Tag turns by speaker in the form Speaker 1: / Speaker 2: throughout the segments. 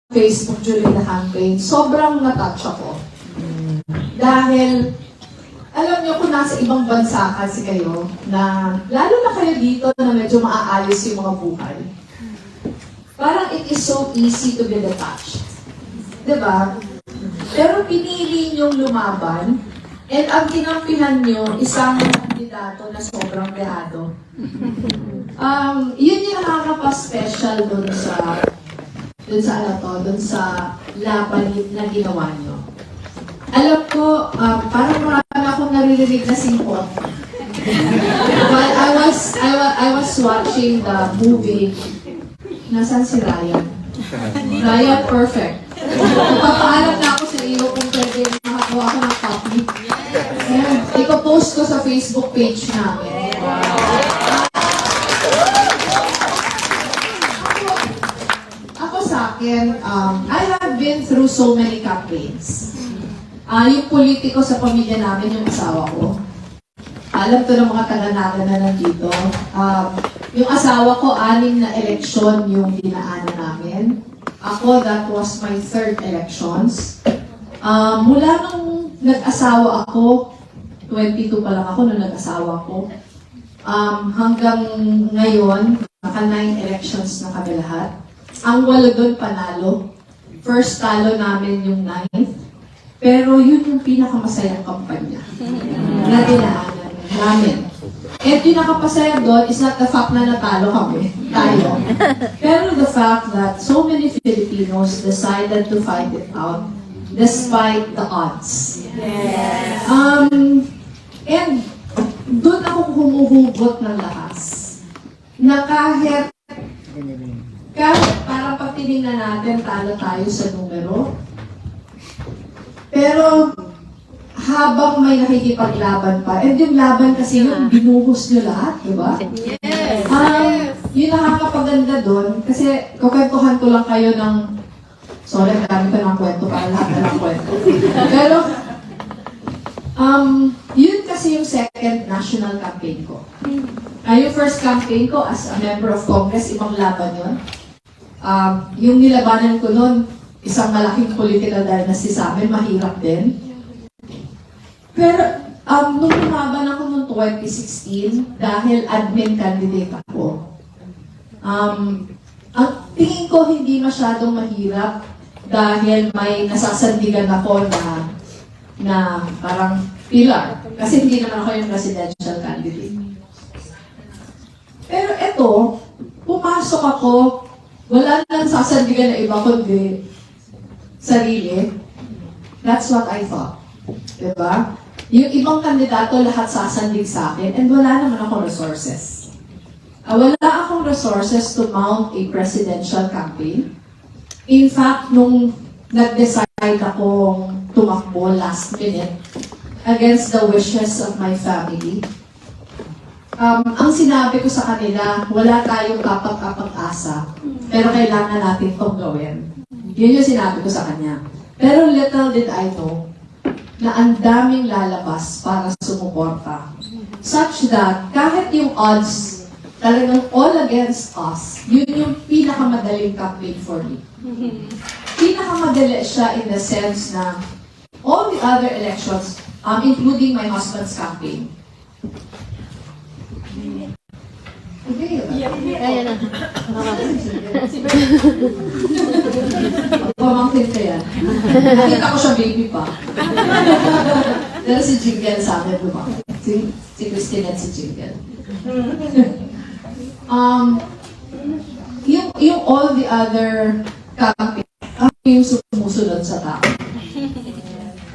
Speaker 1: Facebook during the campaign, sobrang natouch ako. Dahil, alam niyo kung nasa ibang bansa kasi kayo, na lalo na kayo dito na medyo maaalis yung mga buhay, parang it is so easy to be detached. Diba? Pero pinili niyong lumaban, and ang kinampihan niyo, isang kandidato na sobrang dehado. Yun yung nakakapa-special dun sa laban na ginawa niyo. Alam ko, parang marami akong naririnig na singkot. But I was watching the movie. Nasaan si Ryan? Ryan, perfect. Papaalam na ako sa iyo kung pwede makakuha ako ng copy. Ayan, iko-post ko sa Facebook page namin. Ako sa akin, I have been through so many campaigns. Yung politiko sa pamilya namin, yung asawa ko. Alam to ng mga taga-naga na nandito. Yung asawa ko, 6 na eleksyon yung dinaanan namin. Ako, that was my 3rd elections. Mula nung nag-asawa ako, 22 pa lang ako nung nag-asawa ko, hanggang ngayon, naka 9 elections na kami lahat. Ang 8 doon panalo. First talo namin yung 9th. Pero yun yung pinakamasayang kampanya na dinaanan namin. At yung nakapasaya doon is not the fact na natalo kami, tayo. Pero the fact that so many Filipinos decided to fight it out despite the odds. Yes. And doon ako humuhugot ng lakas. Na kahit parang pag tinignan natin, talo tayo sa numero. Pero, habang may nakikipaglaban pa, and yung laban kasi yung binuhos nyo lahat, di ba? Yes! Yung nakakapaganda doon, kasi kukwentuhan ko lang kayo ng, sorry, dami ko ng kwento para lahat na ng kwento. Pero, yun kasi yung second national campaign ko. Yung first campaign ko as a member of Congress, ibang laban yun. Yung nilabanan ko noon, isang malaking political dynasty sa amin, mahirap din. Pero, nung lumaban ako noong 2016, dahil admin candidate ako, ang tingin ko hindi masyadong mahirap dahil may nasasandigan ako na parang pillar. Kasi hindi naman ako yung presidential candidate. Pero eto, pumasok ako, wala nang sasandigan na iba kundi sarili. That's what I thought. Diba? Yung ibang kandidato lahat sasandig sa akin and wala naman akong resources. Wala akong resources to mount a presidential campaign. In fact, nung nag-decide akong tumakbo last minute against the wishes of my family, ang sinabi ko sa kanila, wala tayong kapag-asa, pero kailangan natin itong gawin. Yun yung sinabi ko sa kanya. Pero little did I know na ang daming lalabas para sumuporta. Such that, kahit yung odds talagang all against us, yun yung pinakamadaling campaign for me. Pinakamadali siya in the sense na all the other elections, including my husband's campaign. Okay,
Speaker 2: Ayan na.
Speaker 1: pamangkin ka yan. Nakita ko siya baby pa. Pero si Jingle sa akin lumaki. Si Christine at si Jingle. Yung all the other campaign, yung sumusunod sa tao.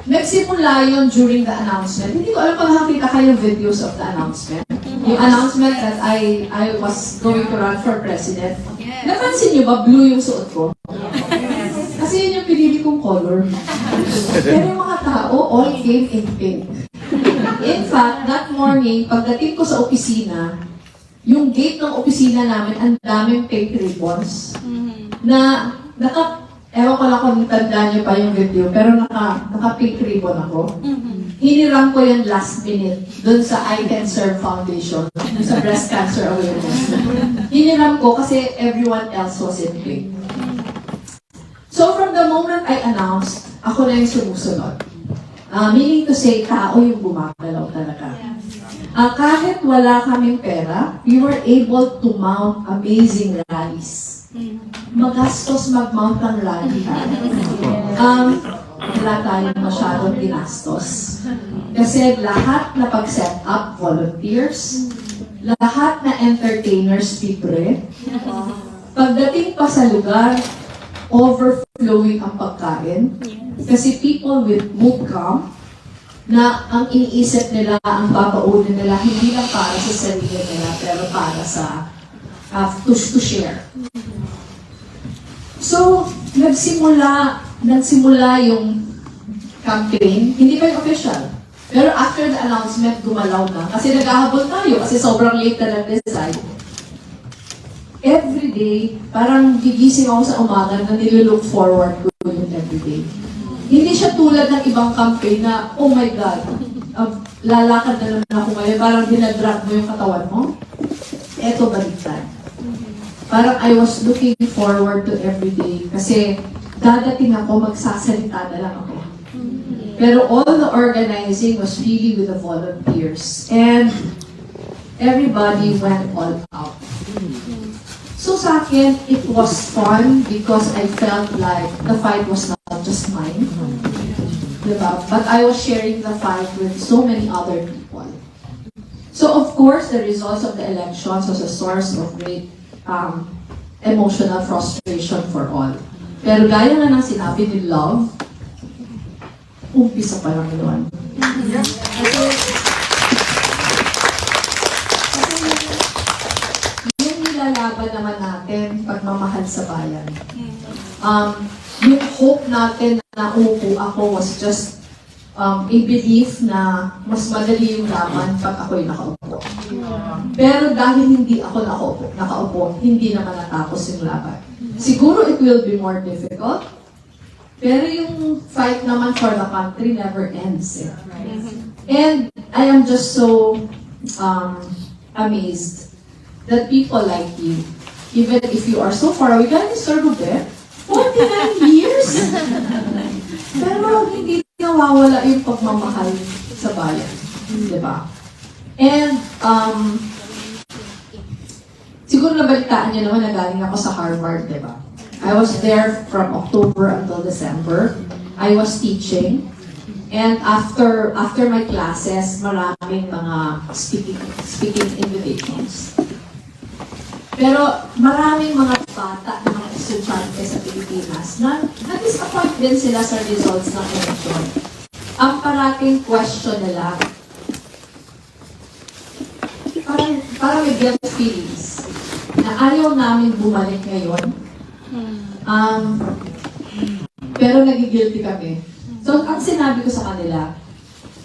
Speaker 1: Nagsimula yun during the announcement. Hindi ko alam kung nakakita kayo videos of the announcement. Yung announcement that I was going to run for president. Yes. Napansin niyo ba, blue yung suot ko? Yes. Kasi yun yung pinili kong color. Pero yung mga tao, all came in pink. In fact, that morning, pagdating ko sa opisina, yung gate ng opisina namin, ang daming pink ribbons. Na, ewan ko lang kung tandaan niyo pa yung video, pero naka-pink ribbon ako. Hiniram ko yung last minute dun sa I Can Serve Foundation, sa breast cancer awareness. Hiniram ko kasi everyone else was in pink. So from the moment I announced, ako na yung sumusunod. Meaning to say, tao yung gumagalaw talaga. Kahit wala kaming pera, we were able to mount amazing rallies. Magastos mag-mount ng rally, ha? Wala tayong masyadong ginastos. Kasi lahat na pag-set up, volunteers, lahat na entertainers, libre. Pagdating pa sa lugar, overflowing ang pagkain. Kasi people with mood come, na ang iniisip nila, ang babaunin nila, hindi lang para sa sarili nila, pero para sa to share. So, nagsimula yung campaign, hindi pa yung official. Pero after the announcement, gumalaw na. Kasi naghahabol tayo, kasi sobrang late na nag-decide. Every day, parang gigising ako sa umaga na nililook forward ko yun every day. Hindi siya tulad ng ibang campaign na, oh my God, lalakad na naman ako ngayon, parang dinadrag mo yung katawan mo. Eto baliktad. Parang I was looking forward to every day kasi dadating ako, magsasalita na lang ako. Pero all the organizing was really with the volunteers and everybody went all out. So sa akin, it was fun because I felt like the fight was not just mine. Diba? But I was sharing the fight with so many other people. So of course, the results of the elections was a source of great emotional frustration for all. Pero gaya nga ng sinabi ni Love, umpisa pa lang yun. Yung nilalaban naman natin, pagmamahal sa bayan. Yung hope natin na umupo ako was just a belief na mas madali yung laban pag ako'y nakaupo. Pero dahil hindi ako nakaupo, hindi naman natapos yung laban. Siguro it will be more difficult, pero yung fight naman for the country never ends. And I am just so amazed that people like you, even if you are so far away, guys, Sir Robredo, 49 years! Pero hindi nawawala yung pagmamahal sa bayan. Diba? And, siguro nabalitaan niyo naman na galing ako sa Harvard, diba? I was there from October until December. I was teaching. And after my classes, maraming mga speaking invitations. Pero maraming mga bata na mga estudyante sa Pilipinas na na-disappoint din sila sa results ng election. Ang parating question nila, parang may guilt feelings na ayaw namin bumalik ngayon. Pero nagigilty kami. So, ang sinabi ko sa kanila,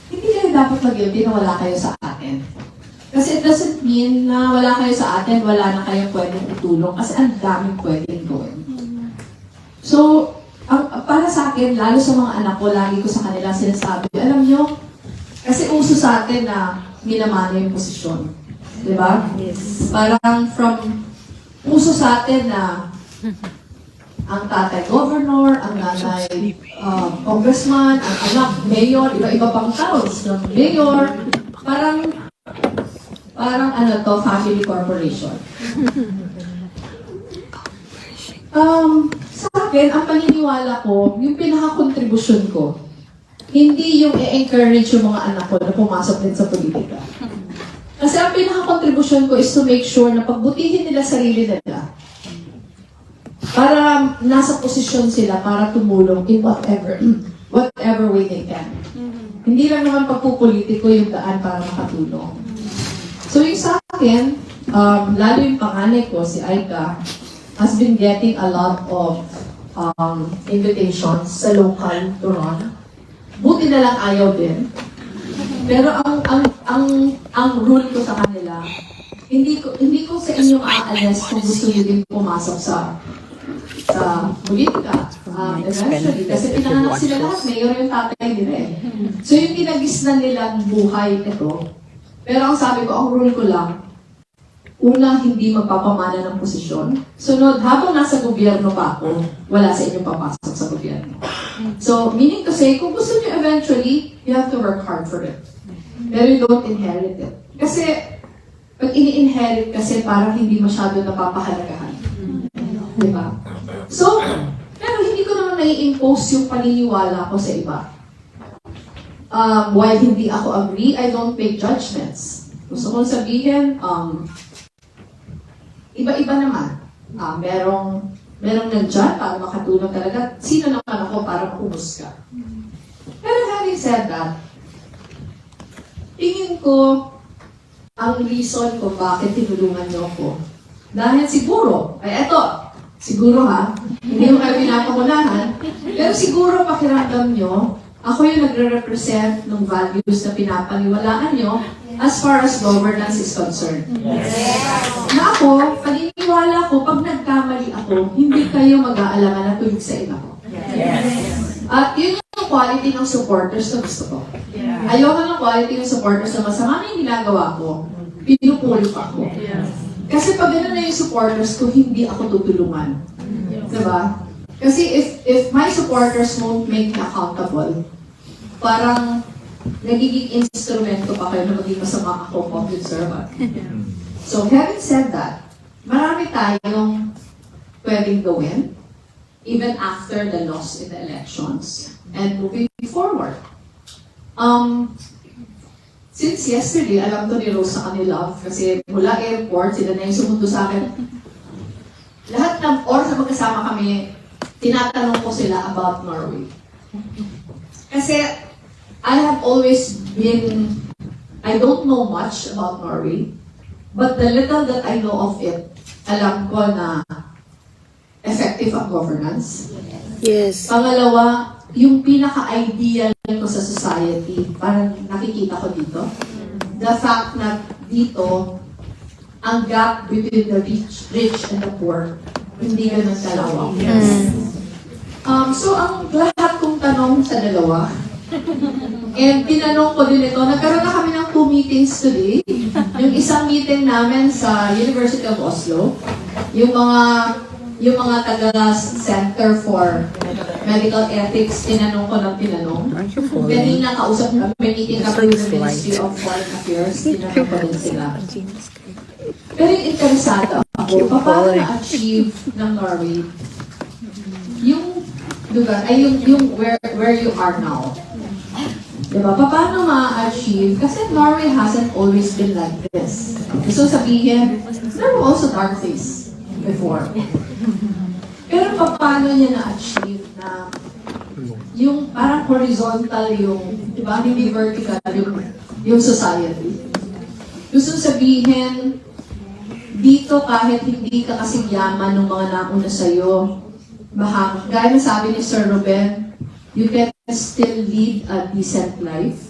Speaker 1: hindi kayo dapat mag-guilty na wala kayo sa atin. Kasi it doesn't mean na wala kayo sa atin, wala na kayong pwedeng itulong kasi ang daming pwedeng gawin. So, para sa akin, lalo sa mga anak ko, lagi ko sa kanila sinasabi, alam nyo, kasi uso sa atin na minamana yung posisyon. Diba? Yes. Parang uso sa atin na ang tatay governor, ang nanay congressman, ang anak mayor, iba-iba pang towns, mayor, parang family corporation. Sa akin, ang paniniwala ko, yung pinaka-kontribusyon ko, hindi yung i-encourage yung mga anak ko na pumasok din sa politika. Kasi ang pinaka-kontribusyon ko is to make sure na pagbutihin nila sarili nila. Para nasa posisyon sila para tumulong in whatever way they can. Hindi lang naman pagpupolitiko yung daan para makatulong. So yung sa akin, lalo yung panganay ko, si Aika, has been getting a lot of invitations sa local to run. Buti na lang ayaw din. Pero ang rule ko sa kanila, hindi ko sa inyo aalis kung gusto nyo din pumasok sa politika. Eventually, kasi pinanganak sila lahat, mayor yung tatay nila eh. So yung ginagisnan nilang buhay ito, pero ang sabi ko, ang rule ko lang, una, hindi magpapamana ng posisyon. Sunod, habang nasa gobyerno pa ako, wala sa inyong papasok sa politika. gobyerno. So, meaning to say, kung gusto nyo eventually, you have to work hard for it. Pero you don't inherit it. Kasi, pag ini-inherit kasi parang hindi masyado napapahalagahan. Diba? So, pero hindi ko naman nai-impose yung paniniwala ko sa iba. While hindi ako agree, I don't make judgments. Gusto kong sabihin, iba-iba naman. Merong nandyan para makatulong talaga. Sino naman ako para makumusga? Pero having said that, tingin ko ang reason kung bakit tinulungan niyo ako. Dahil siguro, siguro hindi mo kayo pinapangunahan, pero siguro pakiramdam niyo, ako yung nagre-represent ng values na pinapaniwalaan niyo as far as governance is concerned. Na ako, paniniwala ko, pag nagkamali ako, hindi kayo mag-aalaman na tuwid sa iba ko. At yun yung quality ng supporters na gusto ko. Ayoko ng quality ng supporters na masama na yung ginagawa ko, pinupuli pa ako. Kasi pag gano'n na yung supporters ko, hindi ako tutulungan. Diba? Kasi if my supporters won't make me accountable, parang nagiging instrumento pa kayo na maging masama ako public servant. So, having said that, marami tayong pwedeng gawin even after the loss in the elections and moving forward. Since yesterday, alam to ni Rose sa kanila kasi mula airport, sila na yung sumundo sa akin. Lahat ng oras na magkasama kami, tinatanong ko sila about Norway. Kasi I have always been, I don't know much about Norway, but the little that I know of it, alam ko na effective ang governance.
Speaker 2: Yes.
Speaker 1: Pangalawa, yung pinaka-ideal ko sa society, parang nakikita ko dito, the fact na dito, ang gap between the rich and the poor, hindi ganun kalawak. So, ang lahat kong tanong sa dalawa, and tinanong ko din ito, nagkaroon na kami ng 2 meetings today. Yung isang meeting namin sa University of Oslo, yung mga taga-Center for Medical Ethics, tinanong ko ng tinanong. Kanina kausap kami, meeting kami with the Ministry of Foreign Affairs, tinanong ko din sila. Pero yung interesado ako, paano na-achieve ng Norway yung lugar, ay yung where you are now. Diba? Paano ma-achieve? Kasi Norway hasn't always been like this. So sabihin, there were also dark days before. Pero paano niya na-achieve na yung parang horizontal yung, diba? Hindi vertical yung society. Gusto sabihin, dito kahit hindi ka kasing yaman ng mga nauna sa'yo, gaya na sabi ni Sir Ruben, you can still lead a decent life,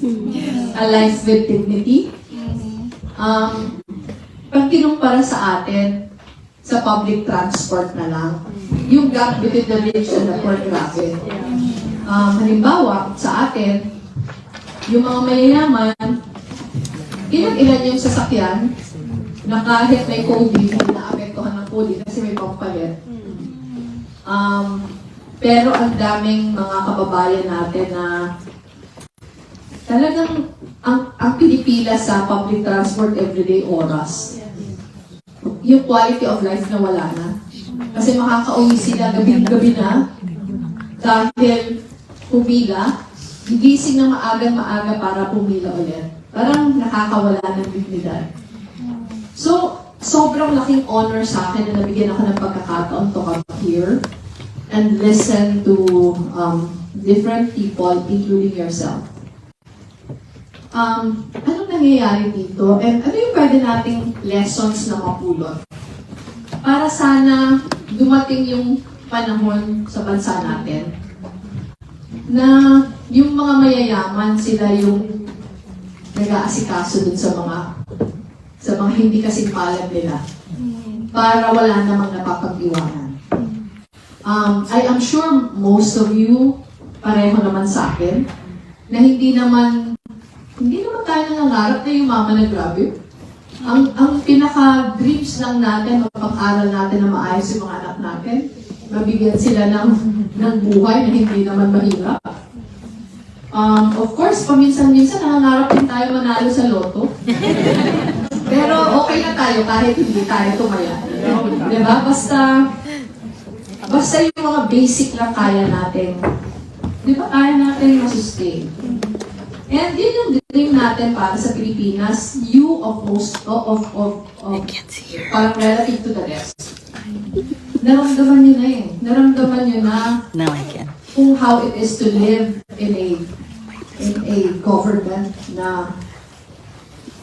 Speaker 1: a life with dignity. Pag kinumpara sa atin, sa public transport na lang, yung gap between the rich and the poor, grabe. Halimbawa, sa atin, yung mga mayayaman, ilan yung sasakyan na kahit may coding, naapektuhan ng coding kasi may pampalit. Pero ang daming mga kababayan natin na talagang ang pinipila sa public transport everyday oras. Yung quality of life na wala na. Kasi makakauwi sila gabi-gabi na dahil pumila, gigising na maaga para pumila ulit. Parang nakakawala ng dignidad. So, sobrang laking honor sa akin na nabigyan ako ng pagkakataon to come here and listen to different people, including yourself. Anong nangyayari dito? And ano yung pwede nating lessons na mapulot? Para sana dumating yung panahon sa bansa natin na yung mga mayayaman, sila yung nag-aasikaso dun sa mga hindi kasing palad nila para wala namang napapag-iwanan. I am sure most of you pareho naman sa akin na hindi naman tayo nangangarap na yung mama na grabe. Ang pinaka-dreams lang natin, mapag-aral natin na maayos yung mga anak natin, mabigyan sila ng buhay na hindi naman mahirap. Of course, paminsan-minsan nangangarap din tayo manalo sa loto. Pero okay na tayo kahit hindi tayo tumaya. Diba? Basta yung mga basic lang kaya natin. Diba? Kaya natin masustain. And yun yung dream natin para sa Pilipinas, you of parang relative to the rest. Naramdaman nyo na eh. Naramdaman nyo na kung how it is to live in a government na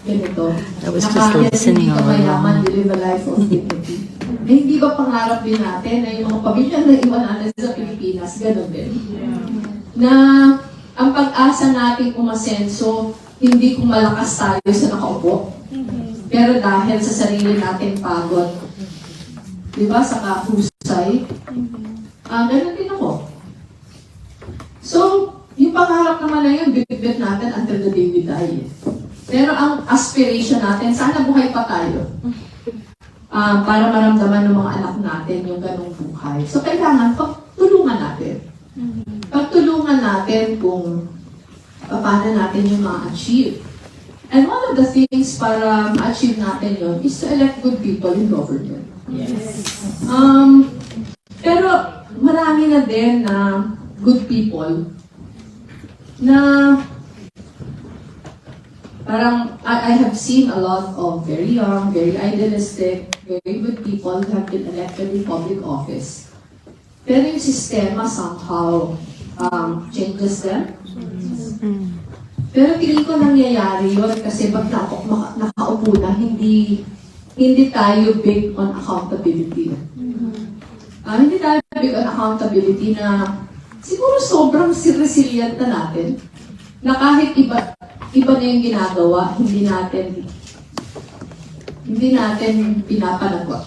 Speaker 1: ganito.
Speaker 2: I was just listening all
Speaker 1: Mayaman,
Speaker 2: along.
Speaker 1: you live a life of dignity. Hindi ba pangarap din natin na yung mga pamilya na iwan natin sa Pilipinas, gano'n din? Na ang pag-asa natin umasenso, hindi kung malakas tayo sa nakaupo. Pero dahil sa sarili natin pagod. Diba? Sa kahusay. Gano'n din ako. So, yung pangarap naman na yun, bibit natin until the day we die. Pero ang aspiration natin, sana buhay pa tayo. Para maramdaman ng mga anak natin yung ganong buhay. So, kailangan pagtulungan natin. Pagtulungan natin kung paano natin yung ma-achieve. And one of the things para ma-achieve natin yun is to elect good people in government.
Speaker 2: Yes.
Speaker 1: Pero marami na din na good people na parang I have seen a lot of very young, very idealistic, very good people who have been elected in public office. Pero yung sistema somehow changes them. Pero tingin ko nangyayari yun kasi pag nakaupo na, hindi tayo big on accountability. Hindi tayo big on accountability na siguro sobrang resilient na natin na kahit iba na yung ginagawa, hindi natin pinapanagot.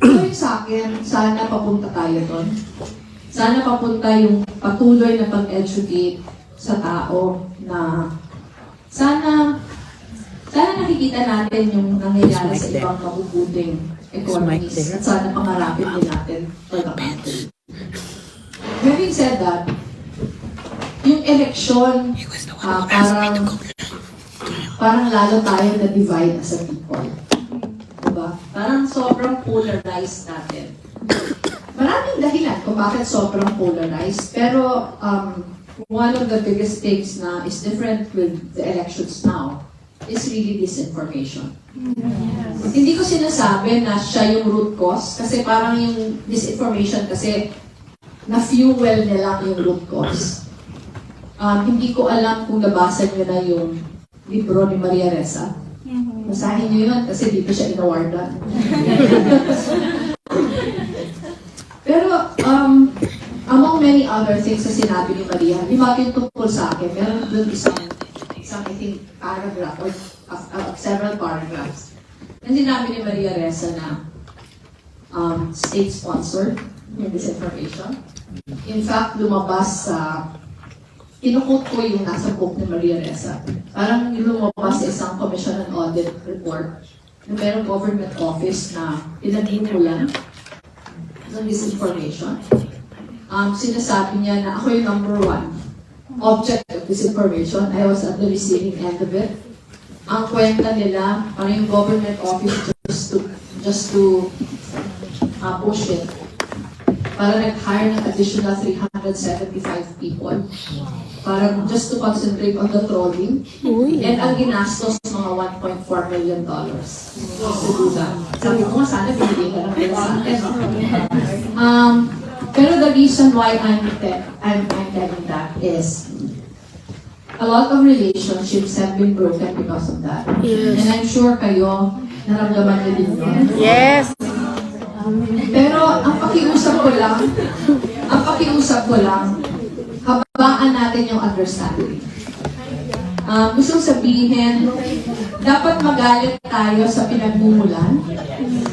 Speaker 1: So yung sa akin, sana papunta tayo doon. Sana papunta yung patuloy na pag-educate sa tao na sana nakikita natin yung nangyayari sa ibang mabubuting economies at sana pangarapin din natin for the country. Having said that, yung eleksyon, parang lalo tayo na-divide as a people. Diba? Parang sobrang polarized natin. Maraming dahilan kung bakit sobrang polarized, pero one of the biggest things na is different with the elections now is really disinformation. Yes. Hindi ko sinasabi na siya yung root cause, kasi parang yung disinformation kasi na-fuel nila yung root cause. Hindi ko alam kung nabasa niyo na yung libro ni Maria Ressa. Basahin niyo yun kasi dito siya inawardan. Pero, among many other things na sinabi ni Maria, di ba yung tungkol sa akin, meron doon isang I think, paragraph or several paragraphs. Na sinabi ni Maria Ressa na state-sponsored yung disinformation. In fact, lumabas sa kinukot ko yung nasa book ni Maria Ressa. Parang lumabas sa isang Commission on Audit report na merong government office na pinaghinulan ng disinformation. Sinasabi niya na ako yung number one object of disinformation. I was at the receiving end of it. Ang kwenta nila, parang yung government office just to push it. Para nag-hire ng additional 375 people. Para just to concentrate on the trolling. And ang ginastos mga $1.4 million. So do that. Sabi ko nga, sana binigay ka lang nila sa akin. Pero the reason why I'm telling that is a lot of relationships have been broken because of that. Yes. And I'm sure kayo, naramdaman niyo din yun.
Speaker 2: Yes!
Speaker 1: Pero ang pakiusap ko lang, habaan natin yung understanding. Gusto sabihin, dapat magalit tayo sa pinagmumulan.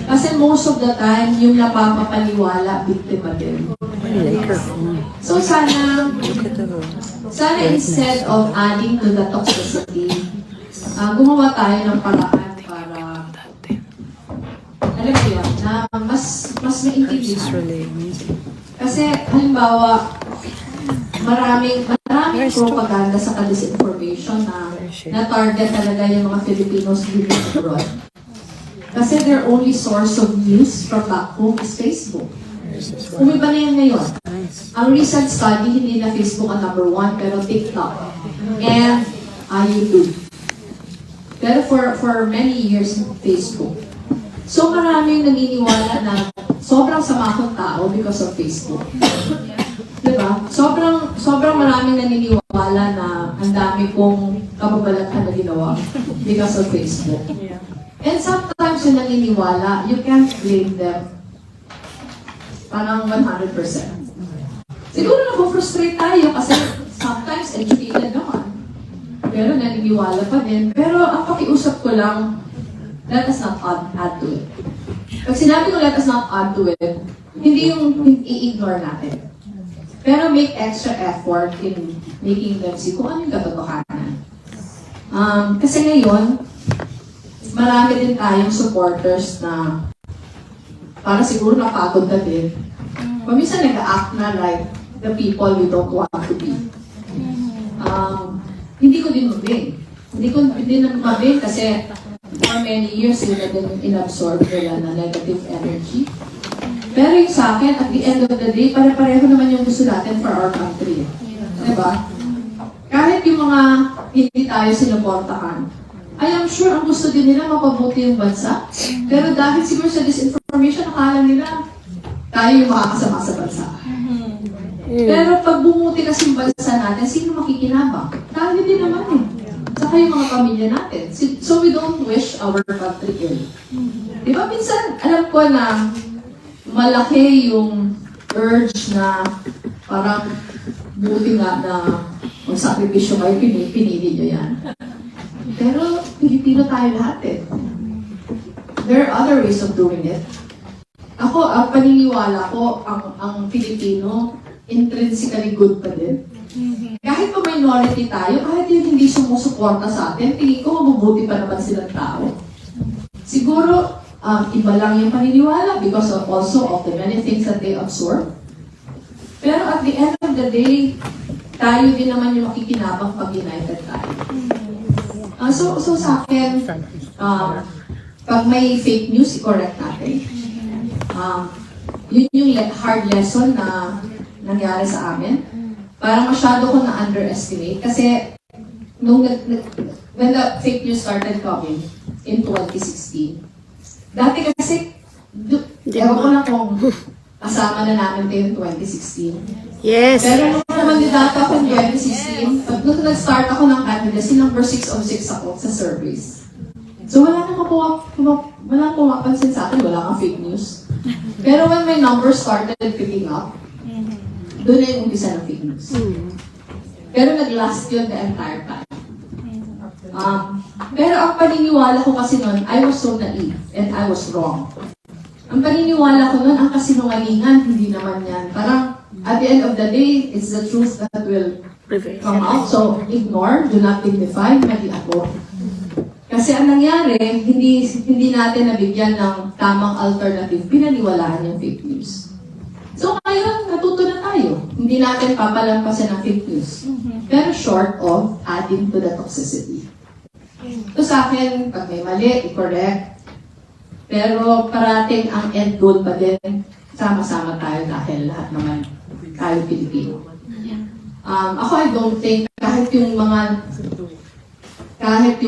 Speaker 1: Kasi most of the time, yung napapapaniwala, biktima din. So sana instead of adding to the toxicity, gumawa tayo ng paraan para, alam mo yun, na mas mas
Speaker 2: It's
Speaker 1: maintindihan.
Speaker 2: really amazing.
Speaker 1: Kasi, halimbawa, maraming propaganda sa disinformation na target talaga yung mga Filipinos living abroad. Kasi their only source of news from back home is Facebook. Umiba na yan ngayon.
Speaker 2: Nice.
Speaker 1: Ang recent study, hindi na Facebook ang number 1, pero TikTok and YouTube. Pero for many years, Facebook. So maraming naniniwala na sobrang sama akong tao because of Facebook. Diba? Sobrang maraming naniniwala na ang dami kong kababalaghan na ginawa because of Facebook. And sometimes yung naniniwala, you can't blame them parang 100%. Siguro na-frustrate tayo kasi sometimes educated naman. Pero naniniwala pa din. Pero ang pakiusap ko lang, let us not add to it. Pag sinabi ko let us not add to it, hindi yung i-ignore natin. Pero make extra effort in making them see kung ano yung katotohanan. Kasi ngayon, marami din tayong supporters na para siguro napagod na din. Paminsan nag-act na like the people we don't want to be. Hindi ko din mabing. Hindi ko din mabing kasi for many years yun na din inabsorb nila na negative energy. Pero yung sa akin, at the end of the day, pare-pareho naman yung gusto natin for our country. Diba? Kahit yung mga hindi tayo sinuportahan, I am sure ang gusto din nila mapabuti yung bansa. Pero dahil siguro sa disinformation, akala nila tayo yung makakasama sa bansa. Pero pag bumuti kasi yung bansa natin, sino makikinabang? Tayo din naman eh. Saka yung mga pamilya natin. So we don't wish our country ill. Diba minsan, alam ko na malaki yung urge na parang buti nga na magsakripisyo kayo, pinili nyo yan. Pero Pilipino tayo lahat eh. There are other ways of doing it. Ako, ang paniniwala ko, ang Pilipino, intrinsically good pa din. Kahit pa minority tayo, kahit yung hindi sumusuporta sa atin, tingin ko mabubuti pa naman silang tao. Siguro, iba lang yung paniniwala because also of the many things that they absorb. Pero at the end of the day, tayo din naman yung makikinabang pag united tayo. So sa akin, pag may fake news, i-correct natin. Yun yung hard lesson na nangyari sa amin. Parang masyado ko na-underestimate kasi when the fake news started coming in 2016, dati kasi, ewan ko lang kung kasama na namin tayo in 2016.
Speaker 2: Yes.
Speaker 1: Pero nung namandidato ako in 2016, nung nag-start ako ng candidacy, number 6 of 6 ako sa surveys. So wala nang pumapansin sa akin, wala kang fake news. Pero when my numbers started picking up, doon na yung umpisa ng fake news. Pero nag-last yun the entire time. Pero ang paniniwala ko kasi noon, I was so naive and I was wrong. Ang paniniwala ko noon, ang kasinungalingan, hindi naman yan. Parang, at the end of the day, it's the truth that will come out. So, ignore, do not dignify, mali ako. Kasi ang nangyari, hindi natin nabigyan ng tamang alternative, pinaniwalaan yung fake news. So, ngayon, natuto na tayo. Hindi natin papalampasin ang fake news. Pero short of adding to the toxicity. So sa akin, pag may mali, i-correct. Pero parating ang end goal pa din, sama-sama tayo dahil lahat naman tayo Pilipino. Ako, I don't think, kahit yung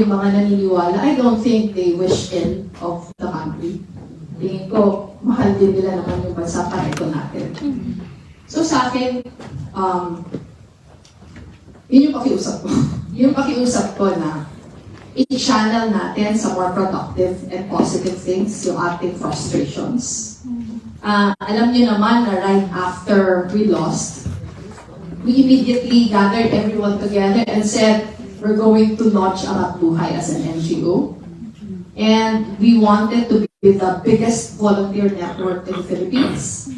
Speaker 1: mga naniniwala, I don't think they wish ill of the country. Tingin ko, mahal din nila naman yung bansa para ito natin. So sa akin, yun yung pakiusap ko. Yung pakiusap ko na i-channel natin sa more productive and positive things yung ating frustrations. Alam niyo naman na right after we lost, we immediately gathered everyone together and said, we're going to launch Angat Buhay as an NGO. And we wanted to be the biggest volunteer network in the Philippines.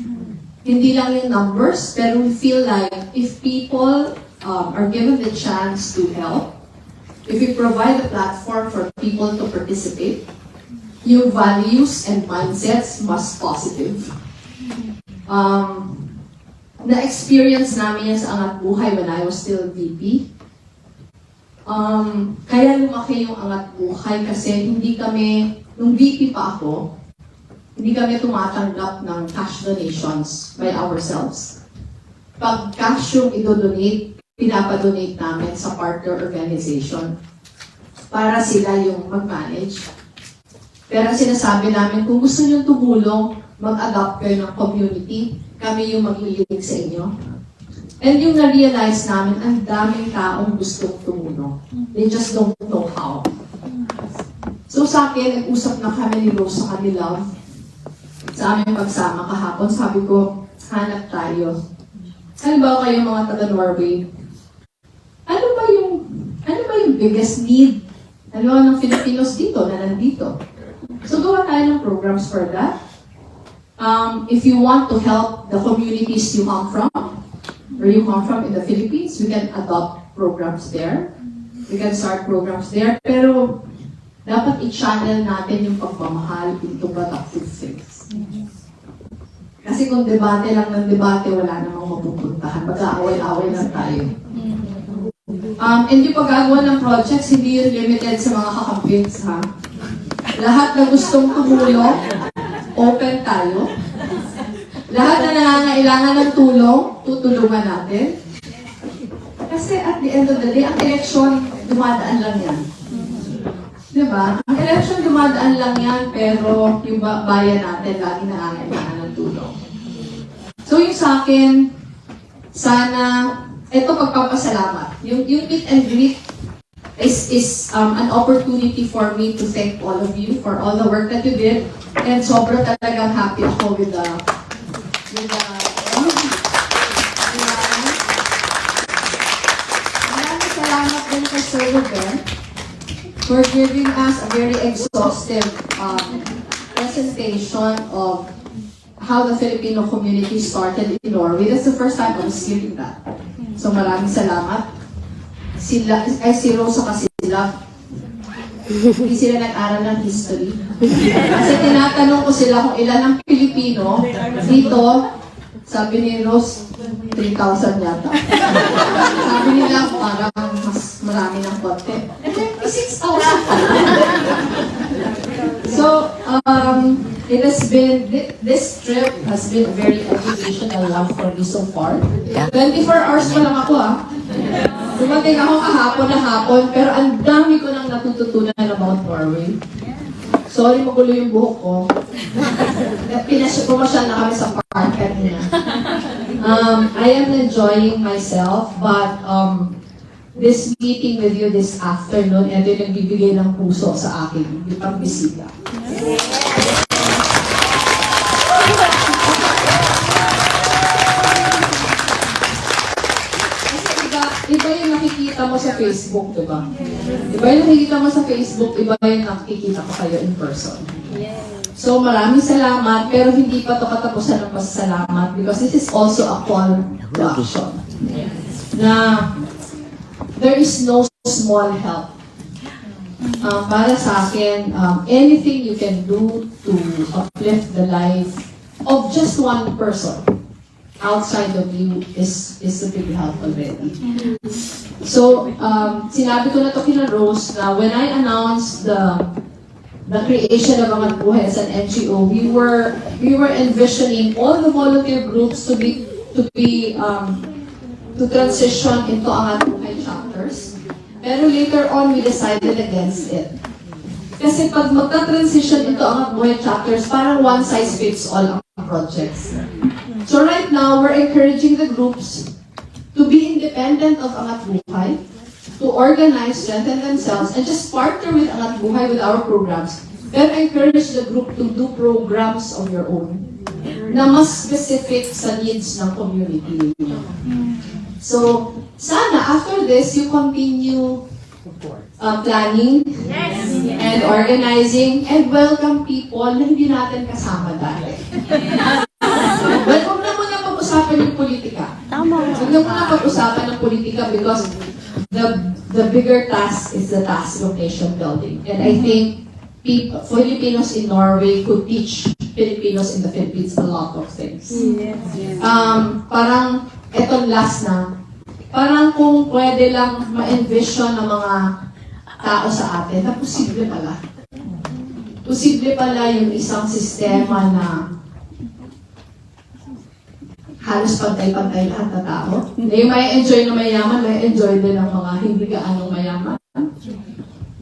Speaker 1: Hindi lang yung numbers, pero we feel like if people are given the chance to help, if we provide a platform for people to participate, yung values and mindsets must positive. Na-experience namin yan sa Angat Buhay when I was still VP. Kaya lumaki yung Angat Buhay kasi hindi kami, nung VP pa ako, hindi kami tumatanggap ng cash donations by ourselves. Pag cash yung idodonate, pinapadonate namin sa partner organization para sila yung mag-manage. Pero sinasabi namin, kung gusto nyo tumulong, mag-adopt kayo ng community, kami yung maglililig sa inyo. And yung na-realize namin, ang daming taong gustong tumulong. They just don't know how. So sa akin, nag-usap na kami ni Rose sa kanila. Sa aming pagsama kahapon, sabi ko, hanap tayo. Halimbawa kayo mga taga-Norway, ano ba yung biggest need? Halimbawa ng Filipinos dito, na nandito. So gawa tayo ng programs for that. If you want to help the communities you come from, where you come from in the Philippines, we can adopt programs there. We can start programs there. Pero dapat i-channel natin yung pagmamahal into productive things. Kasi kung debate lang ng debate, wala namang mapupuntahan. Mag-aaway-aaway lang tayo. And yung paggagawa ng projects, hindi yun limited sa mga kakampings, ha? Lahat na gustong tumulong, open tayo. Lahat na nangangailangan ng tulong, tutulungan natin. Kasi at the end of the day, ang eleksyon, dumadaan lang yan. Diba? Ang eleksyon, dumadaan lang yan, pero yung bayan natin, lagi nangangailangan ng tulong. So yung sa akin, sana, ito pagpapasalamat. Yung meet and greet is an opportunity for me to thank all of you for all the work that you did. And sobrang talagang happy ako with the maraming salamat din kay Sir Ruben for giving us a very exhaustive presentation of how the Filipino community started in Norway. That's the first time I was hearing that. So maraming salamat. Si Rosa kasi hindi sila nag-aral ng history. Kasi tinatanong ko sila kung ilan ang Pilipino dito, sabi ni Rose, 3,000 yata. Sabi nila, parang mas marami ng konti. And then, 6,000. So, it has been, this trip has been very educational for me so far. 24 hours pa lang ako, Dumating ako kahapon na hapon, pero ang dami ko nang natututunan about Norway. Sorry, magulo yung buhok ko. Pumasyal na kami sa park kanina. I am enjoying myself, but this meeting with you this afternoon, ito yung nagbibigay ng puso sa akin, yung pagbisita. Iba yung nakikita mo sa Facebook, diba? Iba yung nakikita mo sa Facebook, iba yung nakikita ko kayo in person. So maraming salamat, pero hindi pa ito katapusan ng pasasalamat because this is also a call to action. Na there is no small help. Para sa akin, anything you can do to uplift the life of just one person outside of you is a big help already. So, sinabi ko na to kina Rose na when I announced the creation of Angat Buhay as an NGO, we were envisioning all the volunteer groups to transition into Angat Buhay chapters. Pero later on, we decided against it. Kasi pag magta-transition into Angat Buhay chapters, parang one size fits all ang projects. So right now, we're encouraging the groups to be independent of Angat Buhay, to organize, strengthen themselves, and just partner with Angat Buhay with our programs. Then encourage the group to do programs of your own na mas specific sa needs ng community. So, sana after this, you continue planning and organizing and welcome people na hindi natin kasama dati. Well, huwag na muna pag-usapan yung politika. Huwag na muna pag-usapan ng politika because the bigger task is the task of nation building. And I think Filipinos in Norway could teach Filipinos in the Philippines a lot of things. Parang, etong last na, parang kung pwede lang ma-envision ng mga tao sa atin, na posible pala. Posible pala yung isang sistema na halos pantay-pantay lahat na tao. Na yung may enjoy na mayaman, may enjoy din ng mga hindi gaanong mayaman.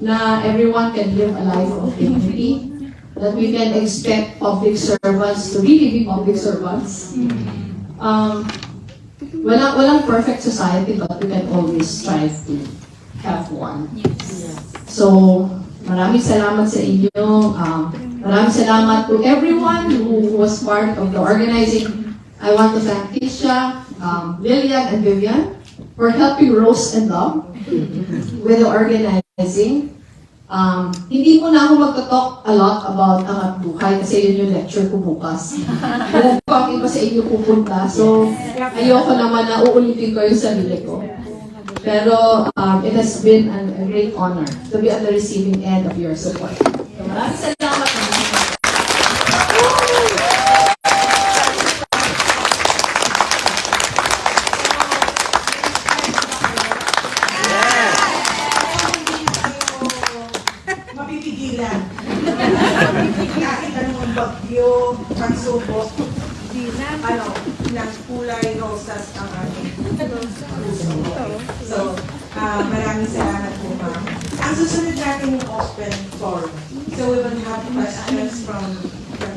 Speaker 1: Na everyone can live a life of dignity. That we can expect public servants to really be public servants. Walang perfect society, but we can always strive to have one. So, maraming salamat sa inyo. Maraming salamat to everyone who was part of the organizing. I want to thank Tisha, Lilian, and Vivian for helping Rose and Dom with the organizing. Hindi mo na ako magto-talk a lot about ang buhay kasi yun yung lecture ko bukas. Bakit pa sa inyo pupunta. So, ayoko naman na uulitin ko yung sarili ko. Pero, it has been a great honor to be on the receiving end of your support. So, maraming salamat.
Speaker 3: Mapipigilan. Kahit anong bagyo, pagsubok, ng kulay rosas ang ating. So, maraming salamat po, ma'am. Ang susunod natin yung open forum. So, we will have questions from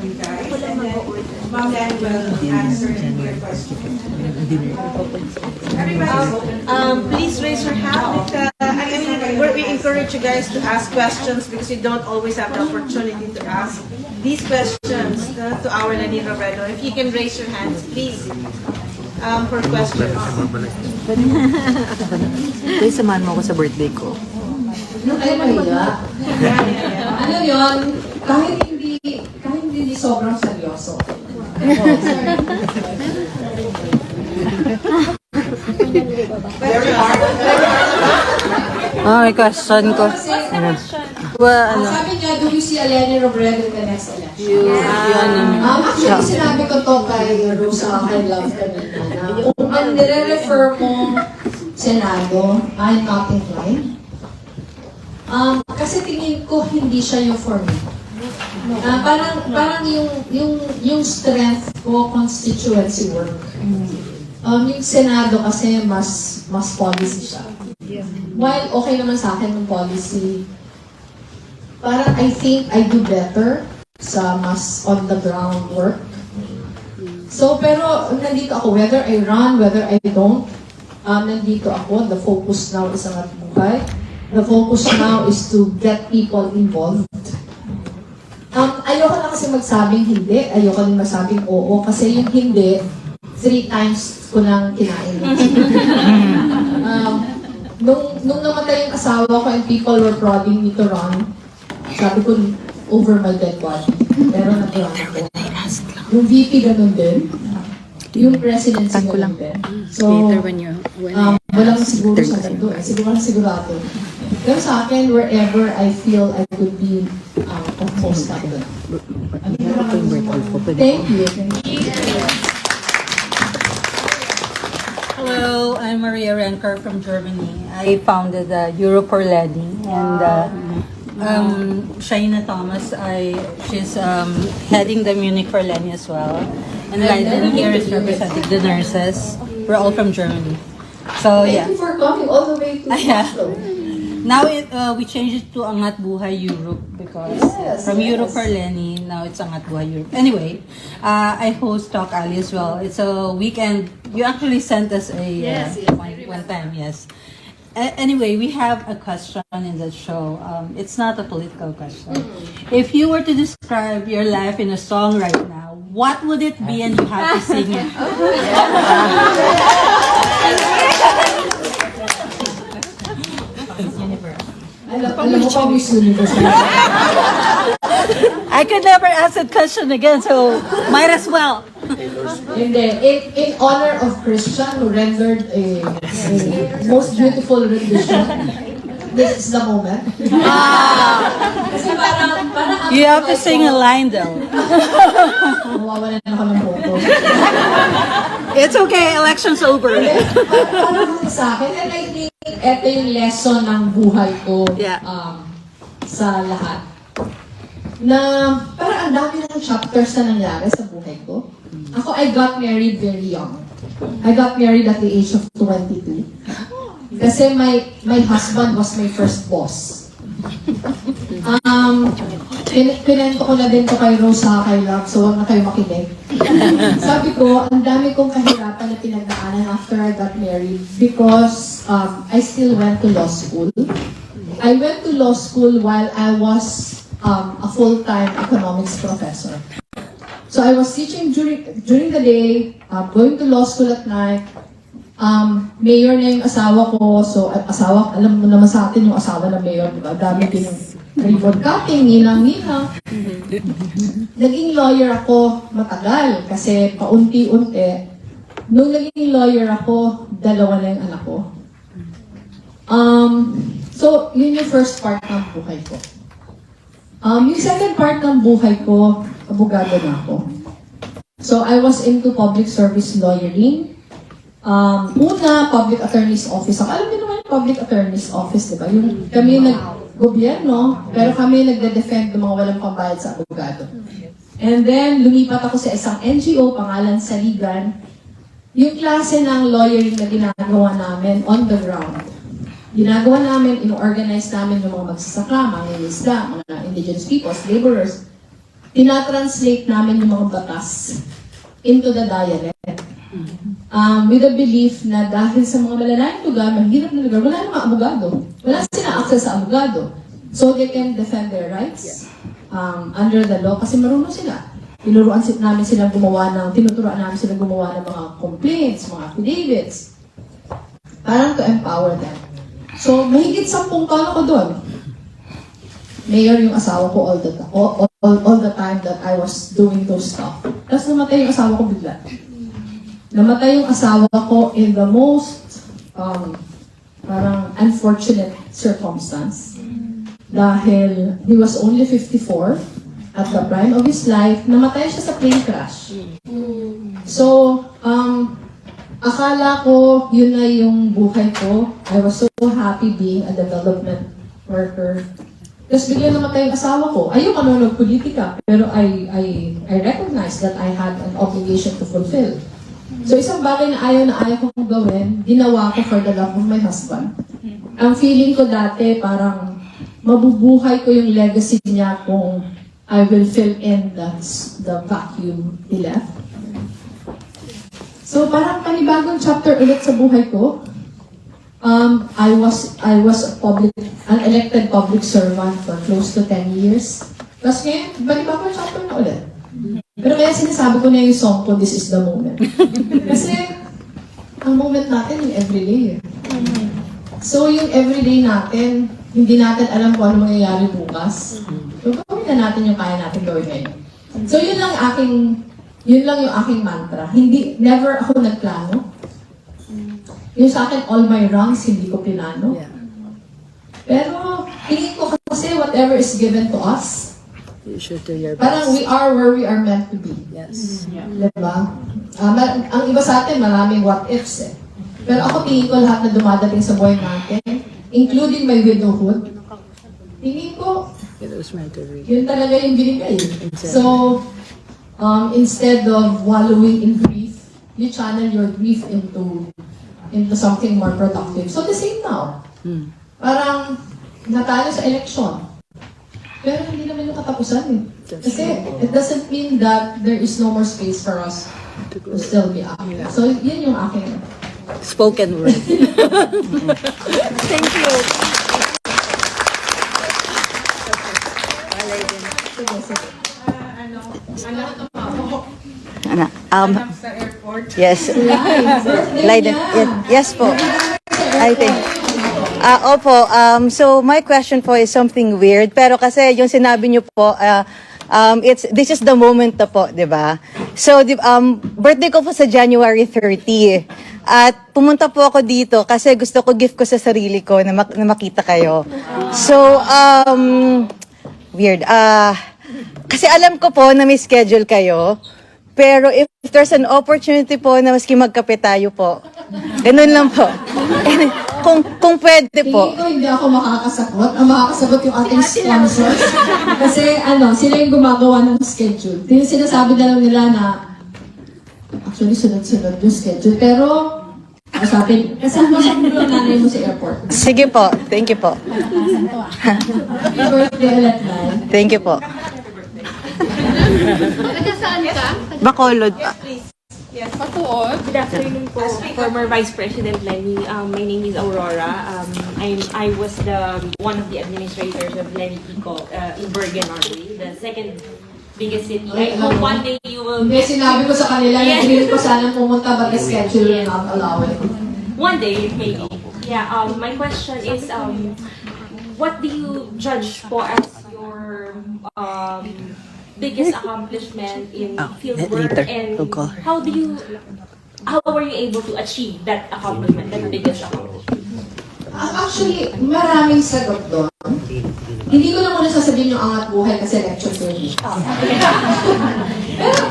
Speaker 3: you guys. And then, Ma'am Leni will answer your questions.
Speaker 4: Everybody, please raise your hand. We encourage you guys to ask questions because you don't always have the opportunity to ask these questions to our Leni Robredo. If you can raise your hands, please, for questions.
Speaker 2: Please, samahan mo ako sa birthday ko.
Speaker 1: Ano kayo mahiya? Ano yun? Kahit hindi sobrang seryoso.
Speaker 3: Very hard.
Speaker 2: May question ko.
Speaker 1: Sabi niya, do we see Leni Robredo in the next election? Actually, sinabi ko to kay Rosa, I love kanina. Kung ang nire-refer mo Senado, I'm not inclined. Kasi tingin ko hindi siya yung for me. Parang yung strength ko, constituency work. Yung Senado kasi mas policy siya. While okay naman sa akin yung policy, parang I think I do better sa mas on the ground work. So, pero nandito ako, whether I run, whether I don't, nandito ako. The focus now is ang buhay. The focus now is to get people involved. Ayoko na kasi magsabing hindi, ayoko din magsabing oo, kasi yung hindi, 3 times ko nang kinain. Nung namatay yung asawa ko and people were prodding me to run, sabi ko, over my dead body. Pero nag-run ako. Yung VP ganun din. Yung presidency ganun din. So, walang siguro sa ganito. Sigurado. Pero sa akin, wherever I feel I could be of most of them. Thank you.
Speaker 5: Hello, I'm Maria Renker from Germany. I founded Europe for Leni, and Shaina Thomas, she's heading the Munich for Leni as well. And Leiden here is representing the nurses. We're all from Germany. So yeah.
Speaker 1: Thank you for coming all the way to Oslo.
Speaker 5: Now we changed it to Angat Buhay Europe because from Europe for Leni, now it's Angat Buhay Europe. Anyway, I host Talk Ali as well. It's a weekend. You actually sent us a one time, yes. Anyway, we have a question in the show. It's not a political question. If you were to describe your life in a song right now, what would it be, and you have to sing it?
Speaker 1: Alam mo pa, Miss Universe.
Speaker 5: I could never ask that question again, so might as well.
Speaker 1: Hindi. In honor of Christian, who rendered a most beautiful rendition, this is the moment. Kasi parang ang
Speaker 5: You have to
Speaker 1: buhay
Speaker 5: sing
Speaker 1: ko,
Speaker 5: a line though.
Speaker 1: mawawalan ako ng boto.
Speaker 5: It's okay, election's over.
Speaker 1: Parang kasi sa akin, and I think ito yung lesson ng buhay ko
Speaker 5: Yeah.
Speaker 1: sa lahat. Na parang ang dami ng chapters na nangyari sa buhay ko. Ako, I got married very young. I got married at the age of 22. Kasi my husband was my first boss. Pinento ko na din to kay Rose kay Love, so huwag na kayo makinig. Sabi ko, ang dami kong kahirapan na pinagdaanan after I got married because I still went to law school. I went to law school while I was a full-time economics professor. So I was teaching during the day, going to law school at night. Mayor na yung asawa ko, so asawa, alam mo naman sa atin yung asawa ng mayor, di ba? Dami din yung ribbon cutting, ninang-ninang. Naging lawyer ako matagal kasi paunti-unti. Nung naging lawyer ako, 2 na yung anak ko. So, yun yung first part ng buhay ko. Yung second part ng buhay ko, abogado na ako. So, I was into public service lawyering. Una, public attorney's office. Alam niyo naman yung public attorney's office, di ba? Yung kami nag-gobyerno, pero kami nagde-defend ng mga walang pambayad sa abogado. And then, lumipat ako sa isang NGO, pangalan Saligan. Yung klase ng lawyering na ginagawa namin on the ground. Ginagawa namin, ino-organize namin yung mga magsasaka, mga isda, mga indigenous peoples, laborers. Tinatranslate namin yung mga batas into the dialect. With the belief na dahil sa mga malalayang lugar, mahirap na lugar, wala namang abogado. Wala silang access sa abogado. So they can defend their rights under the law kasi marunong sila. Tinuturuan namin silang gumawa ng mga complaints, mga affidavits. Parang to empower them. So, mahigit 10 taon ako doon. Mayor yung asawa ko all the time that I was doing those stuff. Tapos namatay yung asawa ko bigla. Namatay yung asawa ko in the most parang unfortunate circumstance. Dahil he was only 54 at the prime of his life. Namatay siya sa plane crash. So, akala ko yun na yung buhay ko. I was so happy being a development worker. Tapos bigla namatay yung asawa ko. Ayoko na nag-politika, pero I recognized that I had an obligation to fulfill. So isang bagay na ayaw kong gawin, ginawa ko for the love of my husband. Ang feeling ko dati, parang mabubuhay ko yung legacy niya kung I will fill in the vacuum he left. So parang panibagong chapter ulit sa buhay ko. I was an elected public servant for close to 10 years. Tapos ngayon, panibagong chapter na ulit. Pero kaya sinasabi ko na yung song ko, This is the Moment. Kasi ang moment natin yung everyday. So yung everyday natin, hindi natin alam kung ano mangyayari bukas. So gawin na natin yung kaya natin gawin ngayon. So yun lang yung aking mantra. Never ako nagplano. Yung sa akin, all my wrongs, hindi ko pinano. Pero, tingin ko kasi whatever is given to us,
Speaker 2: You should do your
Speaker 1: parang
Speaker 2: best.
Speaker 1: we are where we are meant to be.
Speaker 2: Yes.
Speaker 1: Diba? Ang iba sa atin, maraming what ifs eh. Pero ako tingin ko lahat na dumadating sa buhay natin, including my widowhood, tingin ko,
Speaker 2: It was meant to be.
Speaker 1: yun talaga yung binigay. So, instead of wallowing in grief, you channel your grief into something more productive. So the same now. Parang natalo sa election. Pero hindi naman yung katapusan eh. Kasi it doesn't mean that there is no more space for us to still be up. So yun yung aking.
Speaker 2: Spoken word.
Speaker 5: Thank you.
Speaker 3: Sa airport.
Speaker 2: Yes.
Speaker 1: Birthday
Speaker 2: Leiden.
Speaker 1: niya.
Speaker 2: Yes po. I think. So my question po is something weird, pero kasi yung sinabi niyo po,
Speaker 6: This is the moment na po, di ba? So, birthday ko po sa January 30. At pumunta po ako dito kasi gusto ko gift ko sa sarili ko na, na makita kayo. So, weird. Kasi alam ko po na may schedule kayo. Pero if there's an opportunity po na maski magkape tayo po, ganun lang po. kung pwede po.
Speaker 1: Tingin ko hindi ako makakasagot. Ang makakasagot yung ating sponsors. Kasi sila yung gumagawa ng schedule. Sinasabi na lang nila na actually sunod-sunod yung schedule. Pero sabi, kasama sa mga nanay mo sa airport.
Speaker 6: Sige po. Thank you po.
Speaker 1: Happy birthday ulit, Nay.
Speaker 6: Thank you po.
Speaker 7: Saan ka?
Speaker 6: Bacolod.
Speaker 7: Good afternoon po, former Vice President Leni. My name is Aurora. I was one of the administrators of Leni Pico in Bergen, Norway, the second biggest city. I hope one day you will
Speaker 1: Hindi, sinabi ko sa kanila,
Speaker 7: Yes.
Speaker 1: hindi ko sana pumunta, but the schedule will not allow it.
Speaker 7: one day, maybe. Yeah, my question is, what do you judge for as your biggest accomplishment in field work,
Speaker 2: later.
Speaker 7: and
Speaker 2: We'll call her.
Speaker 7: how were you able to achieve that accomplishment, that biggest accomplishment?
Speaker 1: Actually, maraming sagot doon. Hindi ko na muna sasabihin yung angat buhay kasi lecture ko yun. pero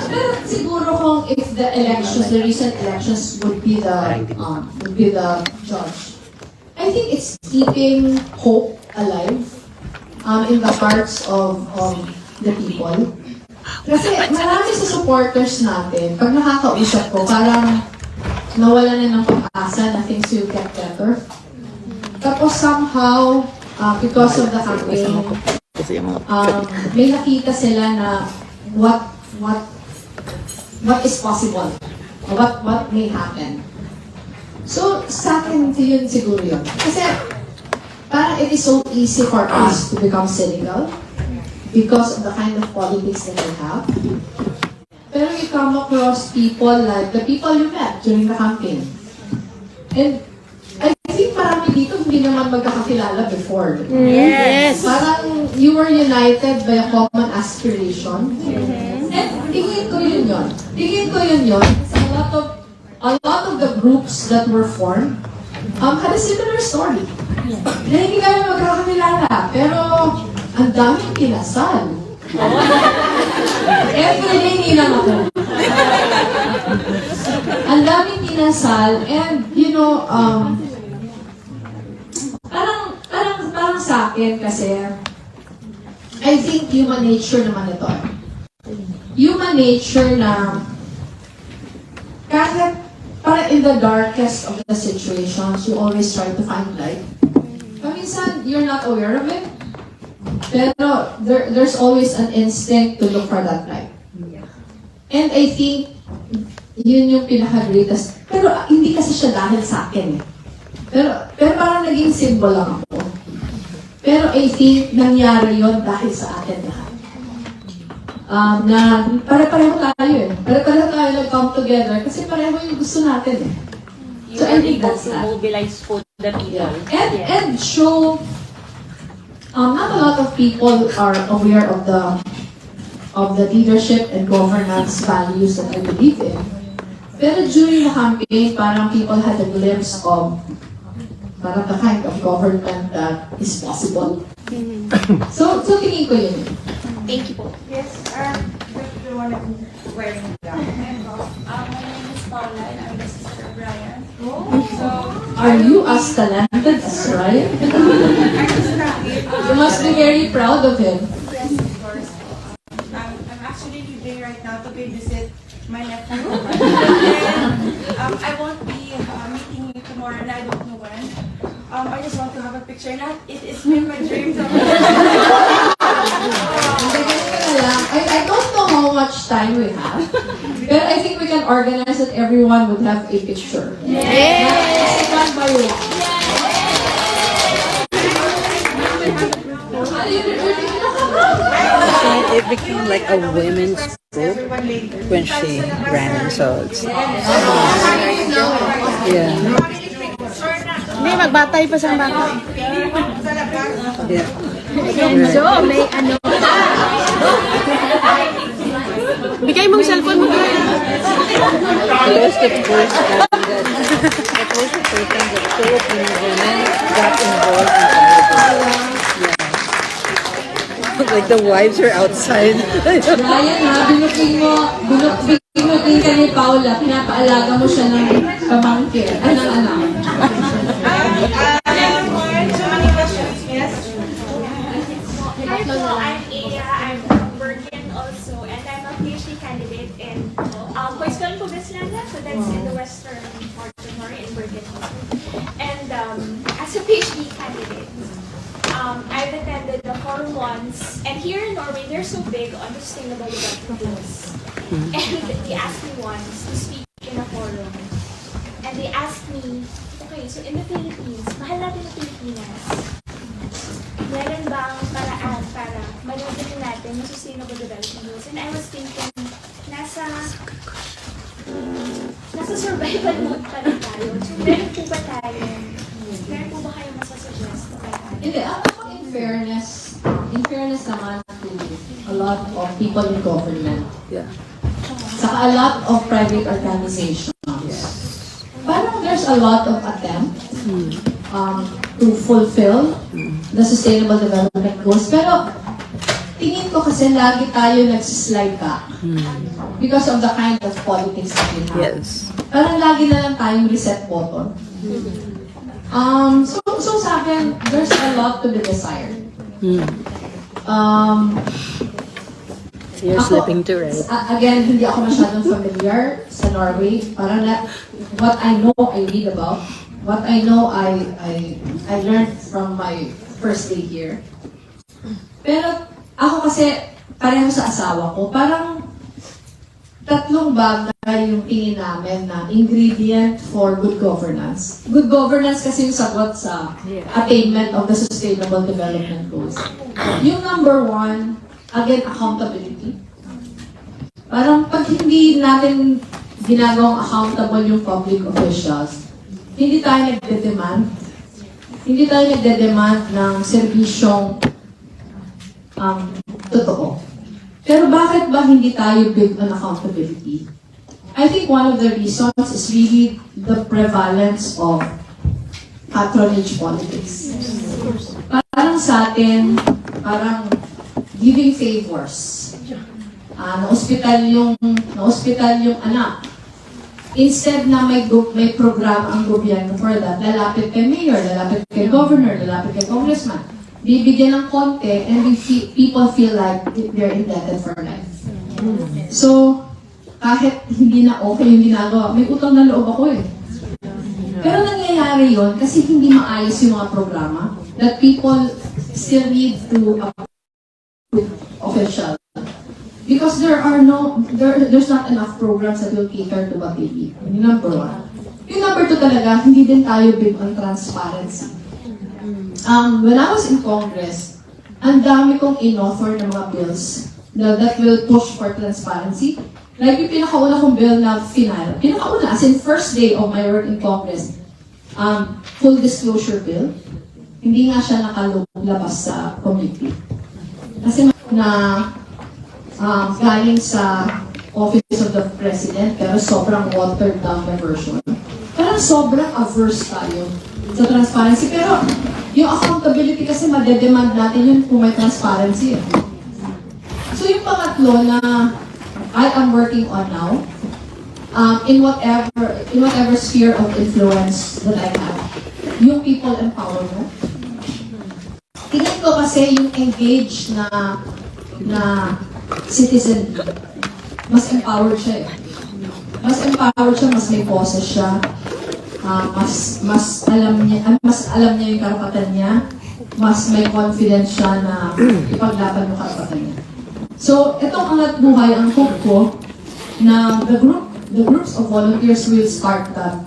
Speaker 1: siguro kung if the elections, the recent elections would be the judge. I think it's keeping hope alive in the hearts of the people. Kasi marami sa supporters natin, pag nakakausap ko, parang nawala na ng pag-asa na things will get better. Tapos somehow, because of the campaign, may nakita sila na what is possible, what may happen. So, sa akin, yun siguro yun. Kasi, parang it is so easy for us to become cynical because of the kind of politics that we have. Pero you come across people like the people you met during the campaign. And I think marami dito hindi naman magkakakilala before.
Speaker 2: Yes.
Speaker 1: Parang you were united by a common aspiration. And tingin ko yun yun. Kasi a lot of the groups that were formed had a similar story. Na hindi kami magkakakilala. Pero ang daming kinasal. Everyday nilang ako. Ang daming kinasal, and parang sa akin kasi, I think human nature naman ito. Human nature na kahit parang in the darkest of the situations, you always try to find light. Paminsan, you're not aware of it, pero there's always an instinct to look for that light. And I think, yun yung pinaka-greatest. Pero hindi kasi siya dahil sa akin. Pero parang naging symbol lang ako. Pero I think nangyari yon dahil sa atin lahat. Na pare-pareho tayo eh. Pare-pareho tayo nag-come together kasi pareho yung gusto natin eh.
Speaker 7: You are able to mobilize for the people.
Speaker 1: Yeah. And show, not a lot of people are aware of the leadership and governance values that I believe in. Pero during the campaign, parang people had a glimpse of parang the kind of government that is possible. So tingin ko yun.
Speaker 7: Thank you po.
Speaker 3: Yes, the one wearing the gown.
Speaker 8: My name is Paula and I'm the sister of Brian. So,
Speaker 1: Are you as talented as Ryan?
Speaker 3: I'm just happy.
Speaker 1: You must be very proud of him.
Speaker 8: yes, of course.
Speaker 3: I'm actually leaving right now to babysit my nephew.
Speaker 8: And I won't be meeting you tomorrow and I don't know when. I just want to have a picture and it's been my dream to
Speaker 1: I don't know how much time we have, but I think we can organize that everyone would have a picture. Yes! One by one.
Speaker 2: It became like a women's group when she ran, so it's yeah.
Speaker 4: Hindi, magbatay pa siyang batay.
Speaker 2: Yeah.
Speaker 4: So, may ano.
Speaker 7: Bigay mong cellphone mo.
Speaker 2: It was the first time that it was the first time that Filipino women got involved in politics. Yeah. Like the wives are outside.
Speaker 1: Ryan ha, binuking mo din ka ni Paula, pinapaalaga mo siya ng pamangkin, ng anak.
Speaker 4: So many questions, yes?
Speaker 9: Hi po, I'm Aya. I'm from Bergen also, and I'm a PhD candidate in Koiskan Pugaslanda, so that's in the western part of Norway in Bergen also. And as a PhD candidate, I've attended the forum once, and here in Norway, they're so big on the sustainable development goals. And they asked me once to speak in a forum, and they asked me, okay, so in the Philippines, mahal natin ang Pilipinas. Meron bang paraan para malagyan natin yung sustainable development goals? And I was thinking, nasa survival mode pa rin tayo. So, meron po ba kayong masasuggest na paraan?
Speaker 1: Hindi, ako in fairness naman to a lot of people in government,
Speaker 2: Yeah.
Speaker 1: saka a lot of private organizations. Parang there's a lot of attempt to fulfill the sustainable development goals. Pero tingin ko kasi lagi tayo nagsislide back because of the kind of politics that we have.
Speaker 2: Yes.
Speaker 1: Parang lagi na lang tayong reset button. So sa akin, there's a lot to be desired.
Speaker 2: You're slipping to right.
Speaker 1: Again, hindi ako masyadong familiar sa Norway. Parang what I know, I read about. What I know, I learned from my first day here. Pero ako kasi, pareho sa asawa ko, parang tatlong bagay yung tingin namin na ingredient for good governance. Good governance kasi yung sagot sa attainment of the Sustainable Development Goals. Yung number one, again, accountability. Parang pag hindi natin ginagawang accountable yung public officials, hindi tayo nagde-demand ng serbisyong totoo. Pero bakit ba hindi tayo big on accountability? I think one of the reasons is really the prevalence of patronage politics. Parang sa atin, parang giving favors. Na-hospital yung anak. Instead na may program ang gobyerno for that, lalapit kay mayor, lalapit kay governor, lalapit kay congressman. Bibigyan ng konti and people feel like they're indebted for life. So, kahit hindi na okay yung ginagawa, may utang na loob ako eh. Pero nangyayari yon kasi hindi maayos yung mga programa that people still need to approve official. Because there's not enough programs that will cater to what they need. Yung number one. Yung number two talaga, hindi din tayo big on transparency. When I was in Congress, ang dami kong in-offer ng mga bills that will push for transparency. Like yung pinakauna kong bill na final, pinakauna, as in first day of my work in Congress, full disclosure bill, hindi nga siya nakalabas sa committee. Kasi galing sa Office of the President, pero sobrang watered down na version. Parang sobrang averse tayo sa transparency. Pero yung accountability kasi madedemand natin yun kung may transparency. So yung pangatlo na I am working on now, in whatever sphere of influence that I have, yung people empowerment. Tingin ko kasi yung engaged na citizen, mas empowered siya eh. Mas empowered siya, mas may boses siya. Mas alam niya yung karapatan niya, mas may confidence siya na ipaglaban yung karapatan niya. So, itong Angat Buhay, ang hope ko na the groups of volunteers will start that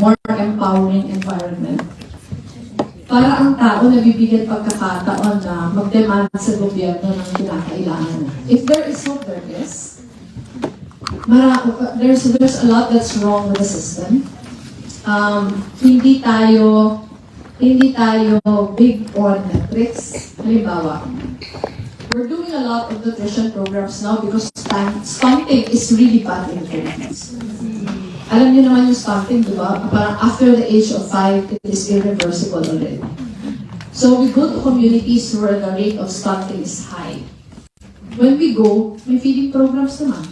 Speaker 1: more empowering environment. Para ang tao nabibigyan pagkakataon na mag-demand sa gobyerno ng kinakailangan. If there is hope, there is. There's a lot that's wrong with the system. Hindi tayo big on metrics. Halimbawa, we're doing a lot of nutrition programs now because stunting is really bad in the Philippines. Alam niyo naman yung stunting, di ba? Parang after the age of 5, it is irreversible already. So we go to communities where the rate of stunting is high. When we go, may feeding programs naman.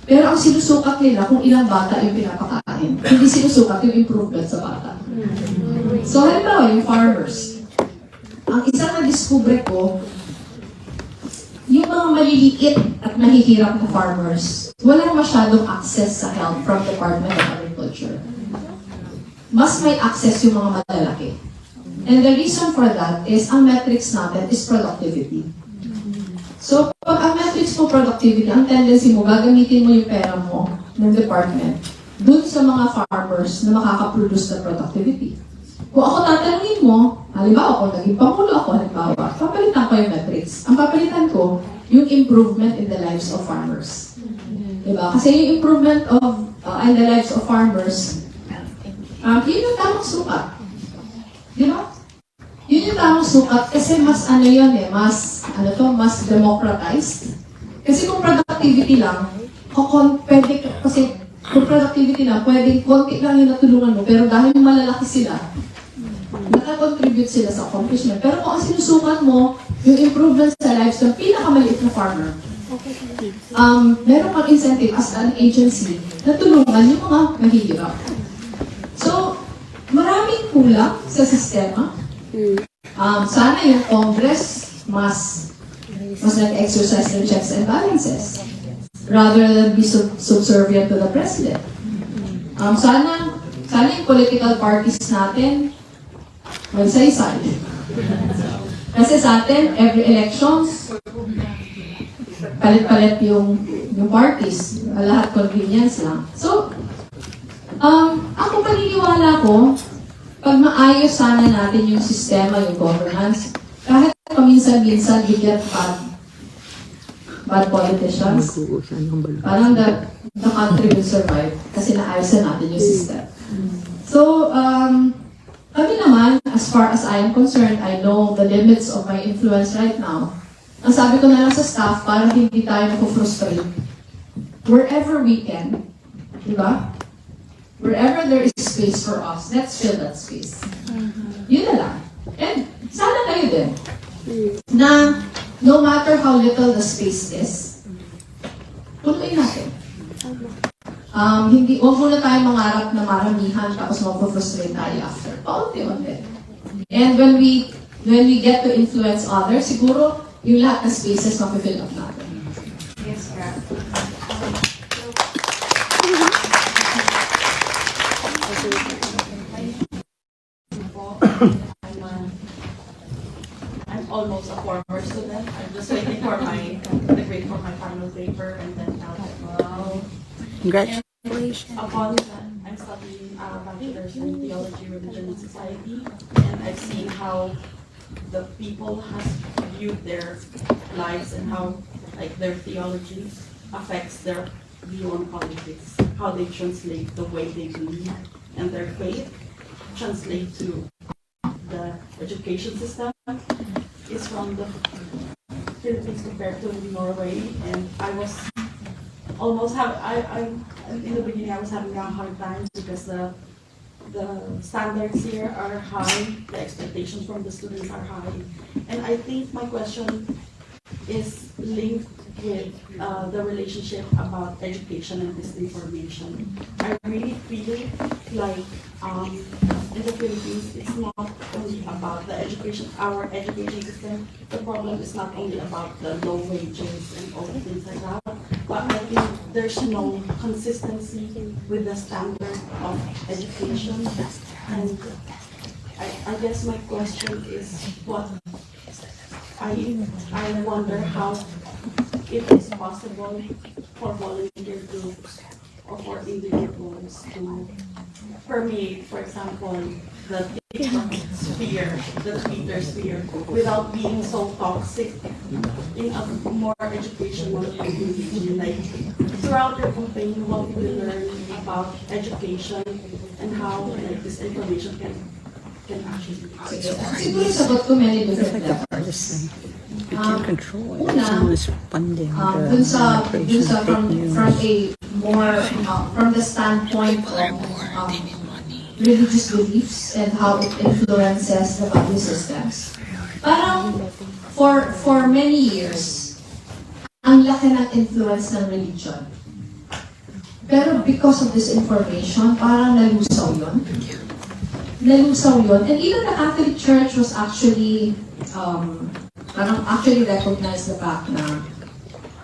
Speaker 1: Pero ang sinusukat nila kung ilang bata yung pinapakain. Hindi sinusukat yung improvement sa bata. So halimbawa, yung farmers. Ang isang na-discover ko, yung mga maliliit at mahihirap na farmers, walang masyadong access sa help from Department of Agriculture. Mas may access yung mga malalaki. And the reason for that is ang metrics natin is productivity. So, pag ang metrics mo productivity, ang tendency mo, gagamitin mo yung pera mo ng department dun sa mga farmers na makakaproduce ng productivity. Kung ako tatanungin mo, halimbawa, kung naging pangulo ako, halimbawa, papalitan ko yung metrics. Ang papalitan ko, yung improvement in the lives of farmers. Diba? Kasi yung improvement of in the lives of farmers, yun yung tamang sukat. Diba? Yun yung tamang sukat kasi mas ano yun eh, mas democratized. Kasi kung productivity lang, pwede, kasi kung productivity lang, pwedeng konti lang yung natulungan mo, pero dahil malalaki sila, nakakontribute sila sa accomplishment. Pero kung ang sinusukat mo, yung improvement sa lives ng pinakamaliit na farmer, meron kang incentive as an agency na tulungan yung mga mahihirap. So, maraming kulang sa sistema. Sana yung Congress mas nag-exercise ng checks and balances rather than be subservient to the President. Sana yung political parties natin magsaysay. Kasi sa atin, every elections, palit-palit yung parties. Lahat convenience lang. So, ako paniniwala ko, pag maayos sana natin yung sistema, yung governance, kahit paminsan-minsan we get bad politicians, parang the country will survive kasi naayos natin yung system. So, kami naman, as far as I am concerned, I know the limits of my influence right now. Ang sabi ko na lang sa staff, para hindi tayo frustrate. Wherever we can, di ba? Wherever there is space for us, let's fill that space. Yun na lang. And sana kayo din, na no matter how little the space is, tuloy natin. Huwag muna tayo mangarap na maramihan tapos mag-frustrate tayo after. Paunti-unti. And when we get to influence others, siguro yung lahat ng spaces mapifill up natin.
Speaker 3: Yes, Kap.
Speaker 8: I'm almost a former student. I'm just waiting for the grade for my final paper and then I'll
Speaker 2: Congratulations.
Speaker 8: upon that, I'm studying bachelor's in theology, religion, and society, and I've seen how the people has viewed their lives and how their theology affects their view on politics, how they translate the way they believe and their faith translate to the education system is from the Philippines compared to Norway, and I was almost in the beginning I was having a hard time because the standards here are high, the expectations from the students are high, and I think my question is linked with the relationship about education and disinformation. I really feel like in the Philippines, it's not only about the education, our education system. The problem is not only about the low wages and all the things like that, but I think there's no consistency with the standard of education. And I guess my question is I wonder how it is possible for volunteer groups or for individuals to permeate, for example, the TikTok sphere, the Twitter sphere, without being so toxic in a more educational community. Like, throughout your campaign, what we learn about education and how this information can actually be.
Speaker 1: Siguro sagot ko many different levels.
Speaker 2: You can't control it.
Speaker 1: Una,
Speaker 2: Someone's funding the
Speaker 1: dun sa
Speaker 2: operation fake news.
Speaker 1: from a more from the standpoint of religious beliefs and how it influences the value systems. Parang for many years, ang laki ng influence ng religion. Pero because of this information, parang nalusaw yun. And even the Catholic Church was actually actually recognized the fact na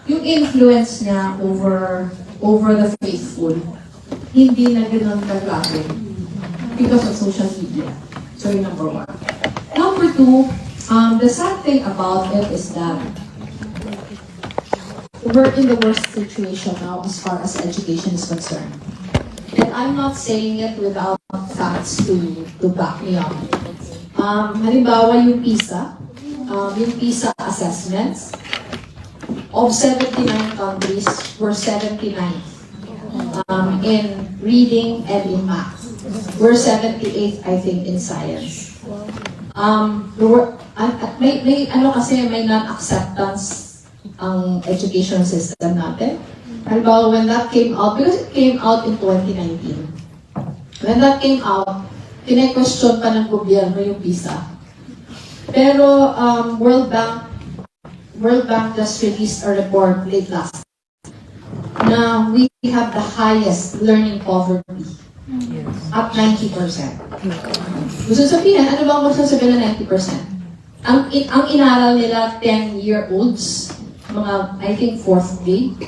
Speaker 1: yung influence niya over the faithful hindi na ganoon kagrabe because of social media. So yung number one. Number two, the sad thing about it is that we're in the worst situation now as far as education is concerned. And I'm not saying it without facts to back me up. Halimbawa yung PISA assessments, of 79 countries, we're 79th in reading and in math. We're 78th, I think, in science. May non-acceptance ang education system natin. Halimbawa, when that came out, because it came out in 2019, when that came out, kine-question pa ng gobyerno yung PISA. Pero World Bank just released a report late last na we have the highest learning poverty at 90%. Gusto sabihin, ano ba ang gusto sabihin na 90%? Ang inaral nila 10-year-olds, mga, I think, 4th grade,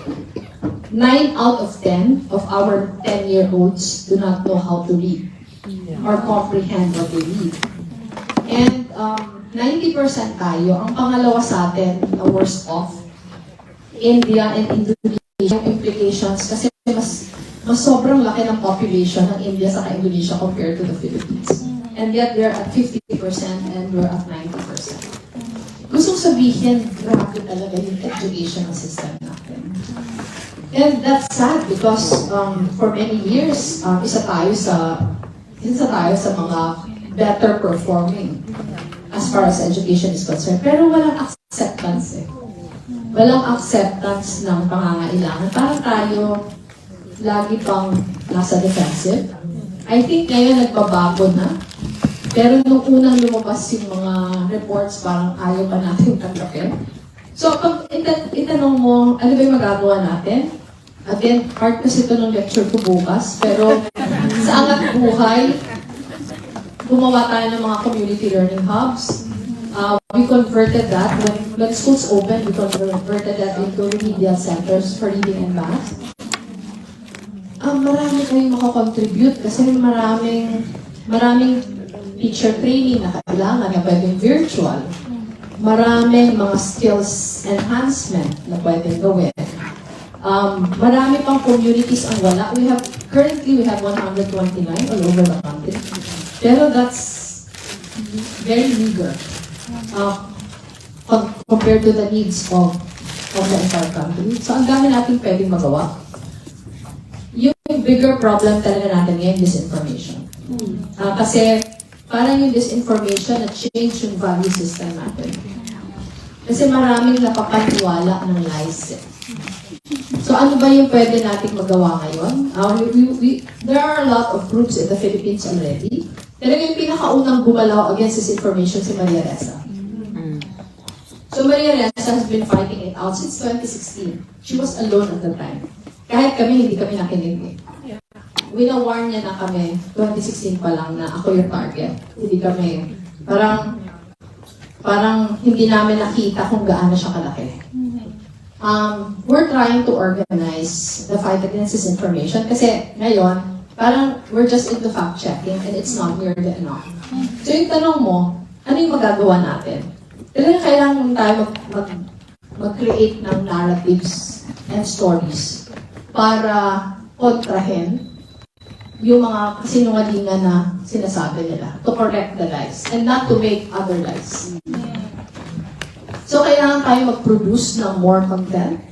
Speaker 1: 9 out of 10 of our 10-year-olds do not know how to read or comprehend what they read. And 90% tayo, ang pangalawa sa atin, na worst off, India and Indonesia, yung implications, kasi mas sobrang laki ng population ng India sa Indonesia compared to the Philippines. And yet, we're at 50% and we're at 90%. Gustong sabihin, grabe talaga yung education system natin. And that's sad because for many years, isa tayo sa mga better performing as far as education is concerned. Pero walang acceptance Walang acceptance ng pangangailangan. Parang tayo lagi pang nasa defensive. I think ngayon nagbabago na. Pero nung unang lumabas yung mga reports, parang ayaw pa natin tanggapin. So, pag itanong mo, ano ba yung magagawa natin? Again, part kasi ito ng lecture ko bukas. Pero sa Angat Buhay, gumawa tayo ng mga community learning hubs. We converted that, when schools opened, we converted that into remedial centers for reading and math. Marami kayong makakontribute kasi maraming teacher training na kailangan na pwedeng virtual. Maraming mga skills enhancement na pwedeng gawin. Marami pang communities ang wala. Currently we have 129 all over the country. Pero that's very meager compared to the needs of the entire country. So ang dami natin pwedeng magawa. Yung bigger problem talaga natin ngayon, disinformation. Kasi parang yung disinformation na change yung value system natin. Kasi maraming napapaniwala ng lies. So ano ba yung pwede nating magawa ngayon? There are a lot of groups in the Philippines already. Talaga yung pinakaunang gumalaw against disinformation si Maria Ressa. So Maria Ressa has been fighting it out since 2016. She was alone at the time. Kahit kami, hindi kami nakinig. Wina-warn niya na kami, 2016 pa lang, na ako yung target. Hindi kami, parang hindi namin nakita kung gaano siya kalaki. We're trying to organize the fight against disinformation kasi ngayon, parang we're just into fact-checking and it's not nearly enough. So yung tanong mo, ano yung magagawa natin? Talagang kailangan tayo mag-create ng narratives and stories para kontrahin yung mga kasinungalingan na sinasabi nila, to correct the lies and not to make other lies. So kailangan tayo mag-produce ng more content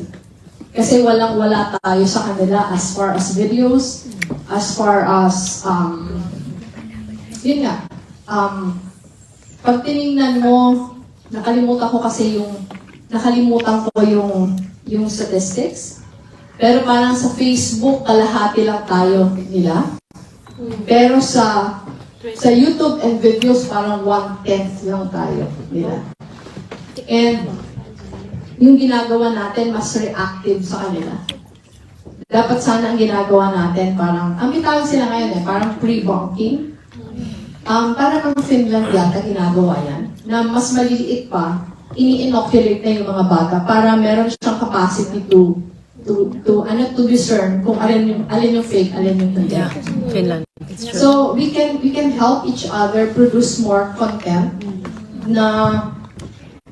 Speaker 1: kasi walang-wala tayo sa kanila as far as videos, as far as pag tinignan mo, nakalimutan ko kasi yung nakalimutan ko yung statistics. Pero parang sa Facebook, kalahati lang tayo nila. Pero sa YouTube and videos, parang 1/10 lang tayo nila. And yung ginagawa natin, mas reactive sa kanila. Dapat sana ang ginagawa natin, parang, ang bitawag sila ngayon parang pre-bunking. Parang ng Finland yata ginagawa yan, na mas maliliit pa, ini-inoculate na yung mga bata para meron siyang capacity to discern kung alin yung fake, alin yung hindi.
Speaker 2: Finland.
Speaker 1: So we can help each other produce more content na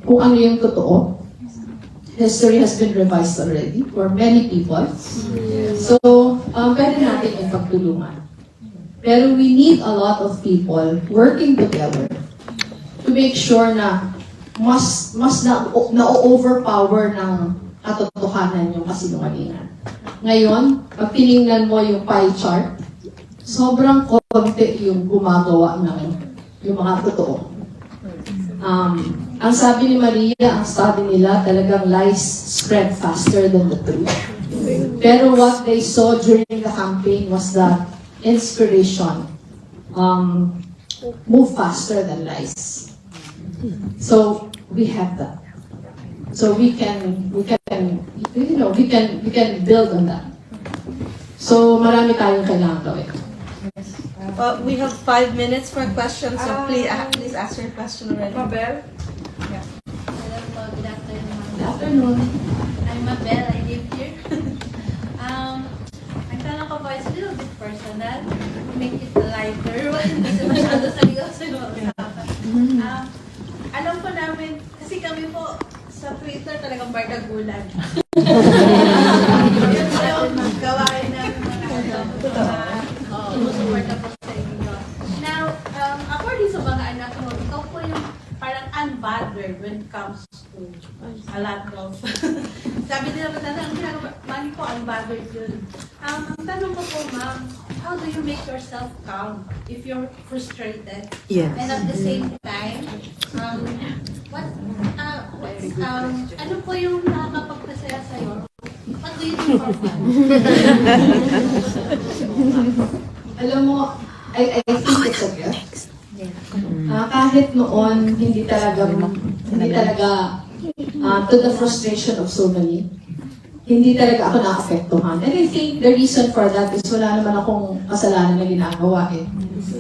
Speaker 1: kung ano yung totoo. History has been revised already for many people. So pwede natin yung pagtulungan. Pero we need a lot of people working together to make sure na mas na-overpower ng katotohanan yung kasinungalingan. Ngayon, pag tinignan mo yung pie chart, sobrang konti yung gumagawa ng yung mga totoo. Ang sabi ni Maria, ang study nila, talagang lies spread faster than the truth. Pero what they saw during the campaign was that inspiration move faster than lies. So we have that. So we can build on that. So marami tayong kailangan gawin.
Speaker 4: We have 5 minutes for questions, so please ask your question already.
Speaker 3: Mabel?
Speaker 10: Hello po, good afternoon.
Speaker 1: Good afternoon.
Speaker 10: I'm Mabel, I live here. Ang tanong ko po is a little bit personal, to make it lighter, kasi masyado seryoso yung usapan. Alam po namin, kasi kami po sa Twitter talagang bardagulan. Yun po yung gawain namin mga sumusuporta po sa inyo. Now, according sa mga anak mo, ikaw po yung parang unbothered when it comes to a lot of sabi nila ba ang ginagawa, mali po unbothered yun. Ang tanong ko po, ma'am, how do you make yourself calm if you're frustrated?
Speaker 2: Yes.
Speaker 10: And at the same time, ano po yung nakakapagpasaya sa'yo? What do you do for fun?
Speaker 1: Alam mo, I think it's a gift. Kahit noon, hindi talaga to the frustration of so many, hindi talaga ako naapektuhan. And I think the reason for that is wala naman akong kasalanan na ginagawa eh.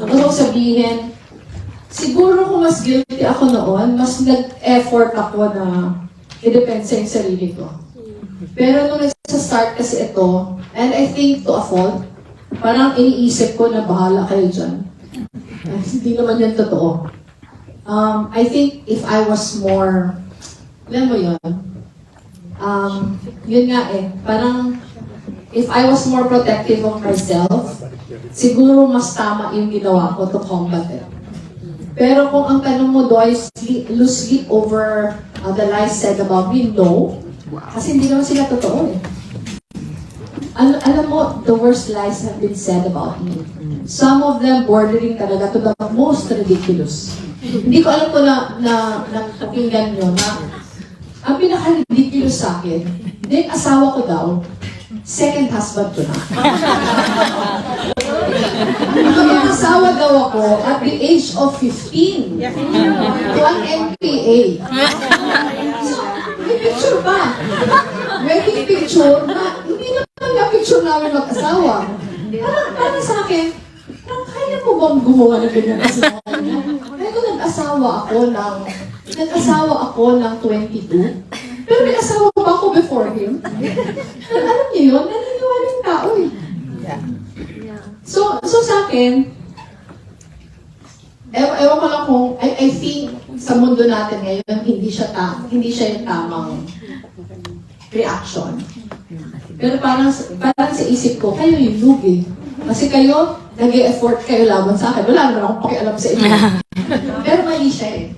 Speaker 1: Ang gusto kong sabihin, siguro kung mas guilty ako noon, mas nag-effort ako na i-depensa yung sarili ko. Pero nung nasa-start kasi ito, and I think to a fault, parang iniisip ko na bahala kayo dyan. Hindi naman yan totoo. I think if I was more, alam mo yun, yun nga eh, parang if I was more protective of myself, siguro mas tama yung ginawa ko to combat it. Pero kung ang tanong mo, do I lose sleep over the lies said about me? No. Kasi hindi naman sila totoo eh. Alam mo, the worst lies have been said about me. Some of them bordering talaga to the most ridiculous. Hindi ko alam ko na pakinggan nyo na ang pinaka-ridiculous sa akin, din asawa ko daw, second husband ko na. Nakapag-asawa daw ako at the age of 15 to an NPA. So, may picture pa. Wedding picture na hindi naman na picture namin mag-asawa. Parang sa akin, kaya mo bang gumawa ng ganyan asawa niya? Kaya ko nag-asawa ako ng 22. Pero may asawa pa ako before him. Alam niyo yun? Naniniwala yung tao eh. So sa akin, ewan ko lang kung, I think sa mundo natin ngayon, hindi siya yung tamang reaction. Pero parang sa isip ko, kayo yung lugi. Kasi kayo, nag-e-effort kayo laban sa akin. Wala naman akong pakialam sa inyo. Pero mali siya eh.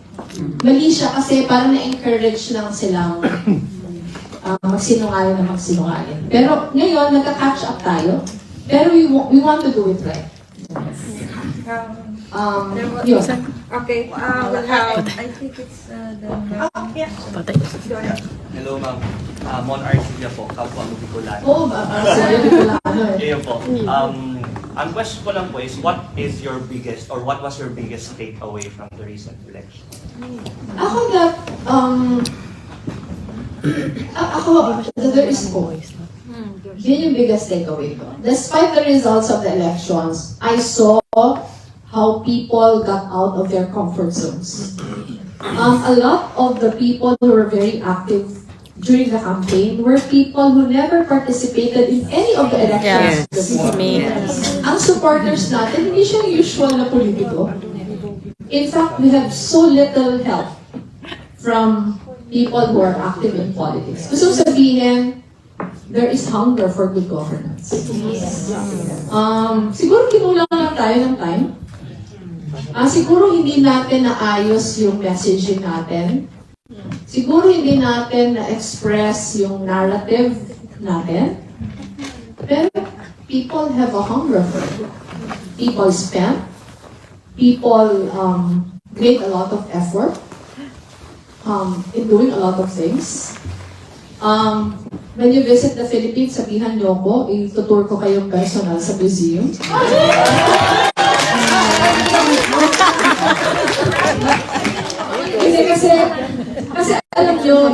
Speaker 1: Mali siya kasi parang na-encourage lang silang magsinungaling na magsinungaling. Pero ngayon, nagka-catch up tayo. Pero we want to do it right. Yun.
Speaker 4: Okay, we'll have, I think it's the... yeah. Go ahead.
Speaker 11: Hello, ma'am. Mon Arcia po, kapwa mo Bicolano.
Speaker 1: Oh, sige, Bicolano eh.
Speaker 11: Ayun po. Ang question ko lang po is, what is your biggest, or what was your biggest takeaway from the recent election?
Speaker 1: Ako that, there is hope. Yun yung biggest takeaway ko. Despite the results of the elections, I saw how people got out of their comfort zones. A lot of the people who were very active during the campaign were people who never participated in any of the elections before. Ang supporters natin, hindi siya usual na politiko. In fact, we have so little help from people who are active in politics. Gusto sabihin, there is hunger for good governance. Siguro kinulang lang tayo ng time. Siguro hindi natin naayos yung messaging natin. Siguro hindi natin na-express yung narrative natin. Pero people have a hunger for it. People spent. People made a lot of effort in doing a lot of things. When you visit the Philippines, sabihan niyo ko, itutour ko kayong personal sa museum. kasi alam niyo,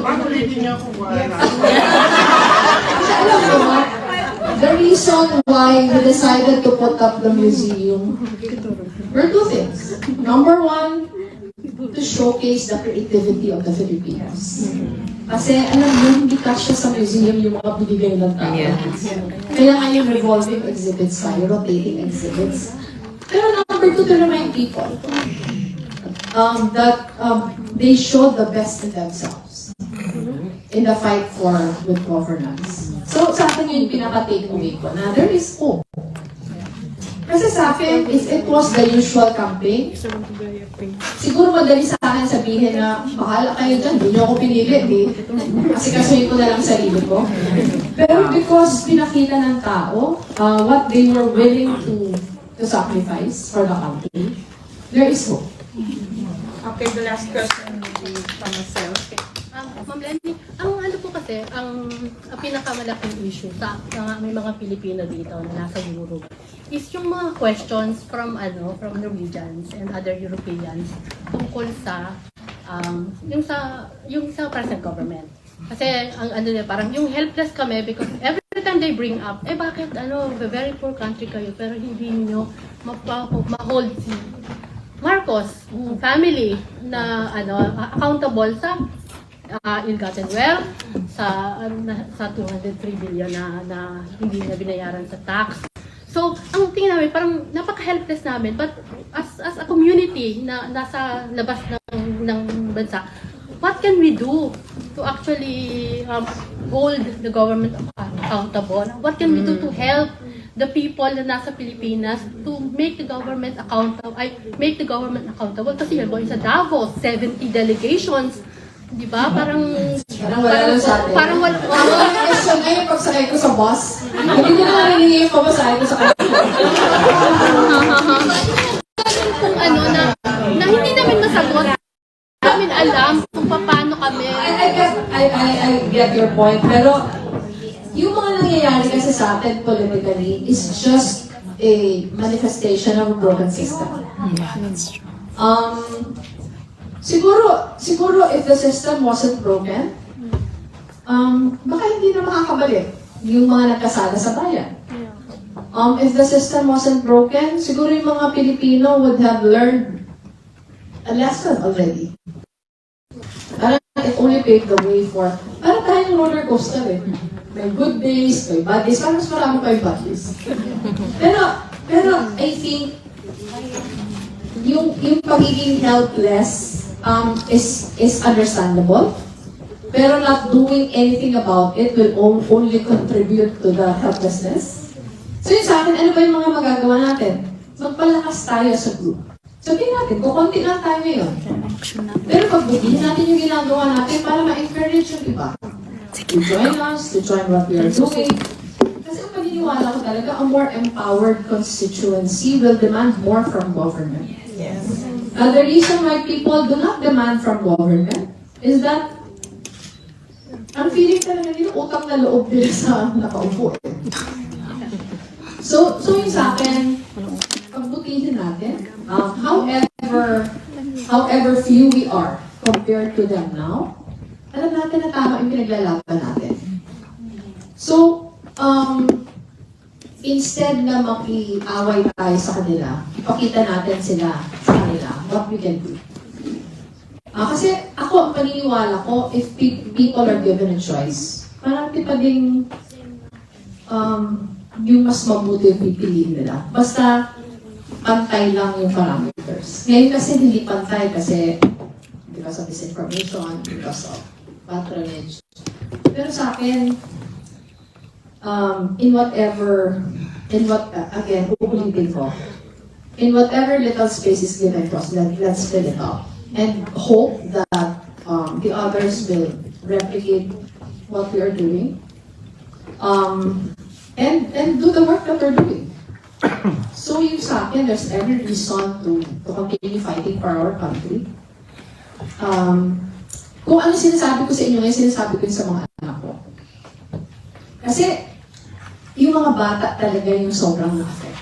Speaker 1: the reason why we decided to put up the museum were two things. Number one, to showcase the creativity of the Filipinos. Kasi alam mo, hindi kasya sa museum yung mga binigay ng tao. Kaya nga yung revolving exhibits tayo, rotating exhibits. Pero number two, to remind people that they showed the best in themselves in the fight for good governance. So sa akin yung pinaka-takeaway ko na there is hope. Kasi sa akin, if it was the usual campaign, siguro madali sa akin sabihin na, bahala kayo dyan, hindi nyo ako pinili, kasi kasuhin ko na lang sarili ko. Pero because pinakita ng tao, what they were willing to sacrifice for the country, there is hope.
Speaker 4: Okay, the last question will be from myself.
Speaker 10: Ma'am Leni, ang ano po kasi, ang pinakamalaking issue sa may mga Pilipino dito na nasa Europe is yung mga questions from Norwegians and other Europeans tungkol sa yung sa present government. Kasi ang parang yung helpless kami because every time they bring up, bakit very poor country kayo pero hindi niyo ma-hold si Marcos family na accountable sa ill-gotten wealth, sa 203 billion na hindi na binayaran sa tax. So, ang tingin namin, parang napaka-helpless namin, but as a community na nasa labas ng bansa, what can we do to actually hold the government accountable? What can we do to help the people na nasa Pilipinas to make the government accountable? Kasi yun, sa Davos, 70 delegations, di ba? Parang wala lang sa atin. Parang wala. Ang question ay yung pagsakay ko sa bus. Hindi ko na narinig yung pamasahe ko sa kanya. Kung na hindi namin masagot, namin alam kung paano kami. I get your point. Pero yung mga nangyayari kasi sa atin politically is just a manifestation of a broken system.
Speaker 2: Yeah, that's true.
Speaker 1: Siguro if the system wasn't broken, baka hindi na makakabalik yung mga nagkasala sa bayan. If the system wasn't broken, siguro yung mga Pilipino would have learned a lesson already. Parang it only paved the way for, parang tayong roller coaster eh. May good days, may bad days, parang mas marami pa yung bad days. Pero I think, yung pagiging helpless, is understandable, pero not doing anything about it will only contribute to the helplessness. So yun sa akin, ano ba yung mga magagawa natin? Magpalakas tayo sa group. Sabihin natin, kukunti lang tayo ngayon. Pero pagbutihin natin yung ginagawa natin para ma-encourage yung iba. To join us, to join what we are doing. Kasi ang pagiging paniniwala ko talaga, a more empowered constituency will demand more from government.
Speaker 4: Yes.
Speaker 1: The reason why people do not demand from government is that ang feeling talaga nila utang na loob nila sa nakaupo. So yung sa akin, pagbutihin natin, however few we are compared to them now, alam natin na tama yung pinaglalaban natin. So, instead na makiaway tayo sa kanila, ipakita natin sila sa kanila what we can do. Kasi ako, ang paniniwala ko, if people are given a choice, marami pa ding yung mas mabuti yung pipiliin nila. Basta, pantay lang yung parameters. Ngayon kasi hindi pantay kasi because of disinformation, because of patronage. Pero sa akin, again, uulitin ko, in whatever little space is given to us, let's fill it up. And hope that the others will replicate what we are doing. And do the work that we're doing. So yung sa akin, there's every reason to continue fighting for our country. Kung ano sinasabi ko sa inyo ngayon, sinasabi ko sa mga anak ko. Kasi, yung mga bata talaga yung sobrang na-affect.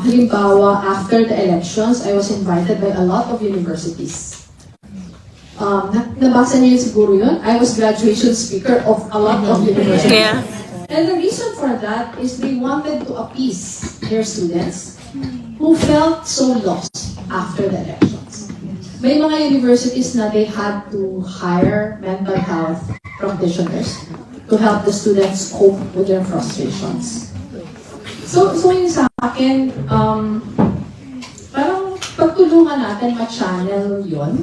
Speaker 1: Halimbawa, after the elections, I was invited by a lot of universities. Nabasa niyo siguro yun? I was graduation speaker of a lot of universities.
Speaker 7: Yeah.
Speaker 1: And the reason for that is they wanted to appease their students who felt so lost after the elections. May mga universities na they had to hire mental health practitioners to help the students cope with their frustrations. So yung sa akin, parang pagtulungan natin ma-channel yon.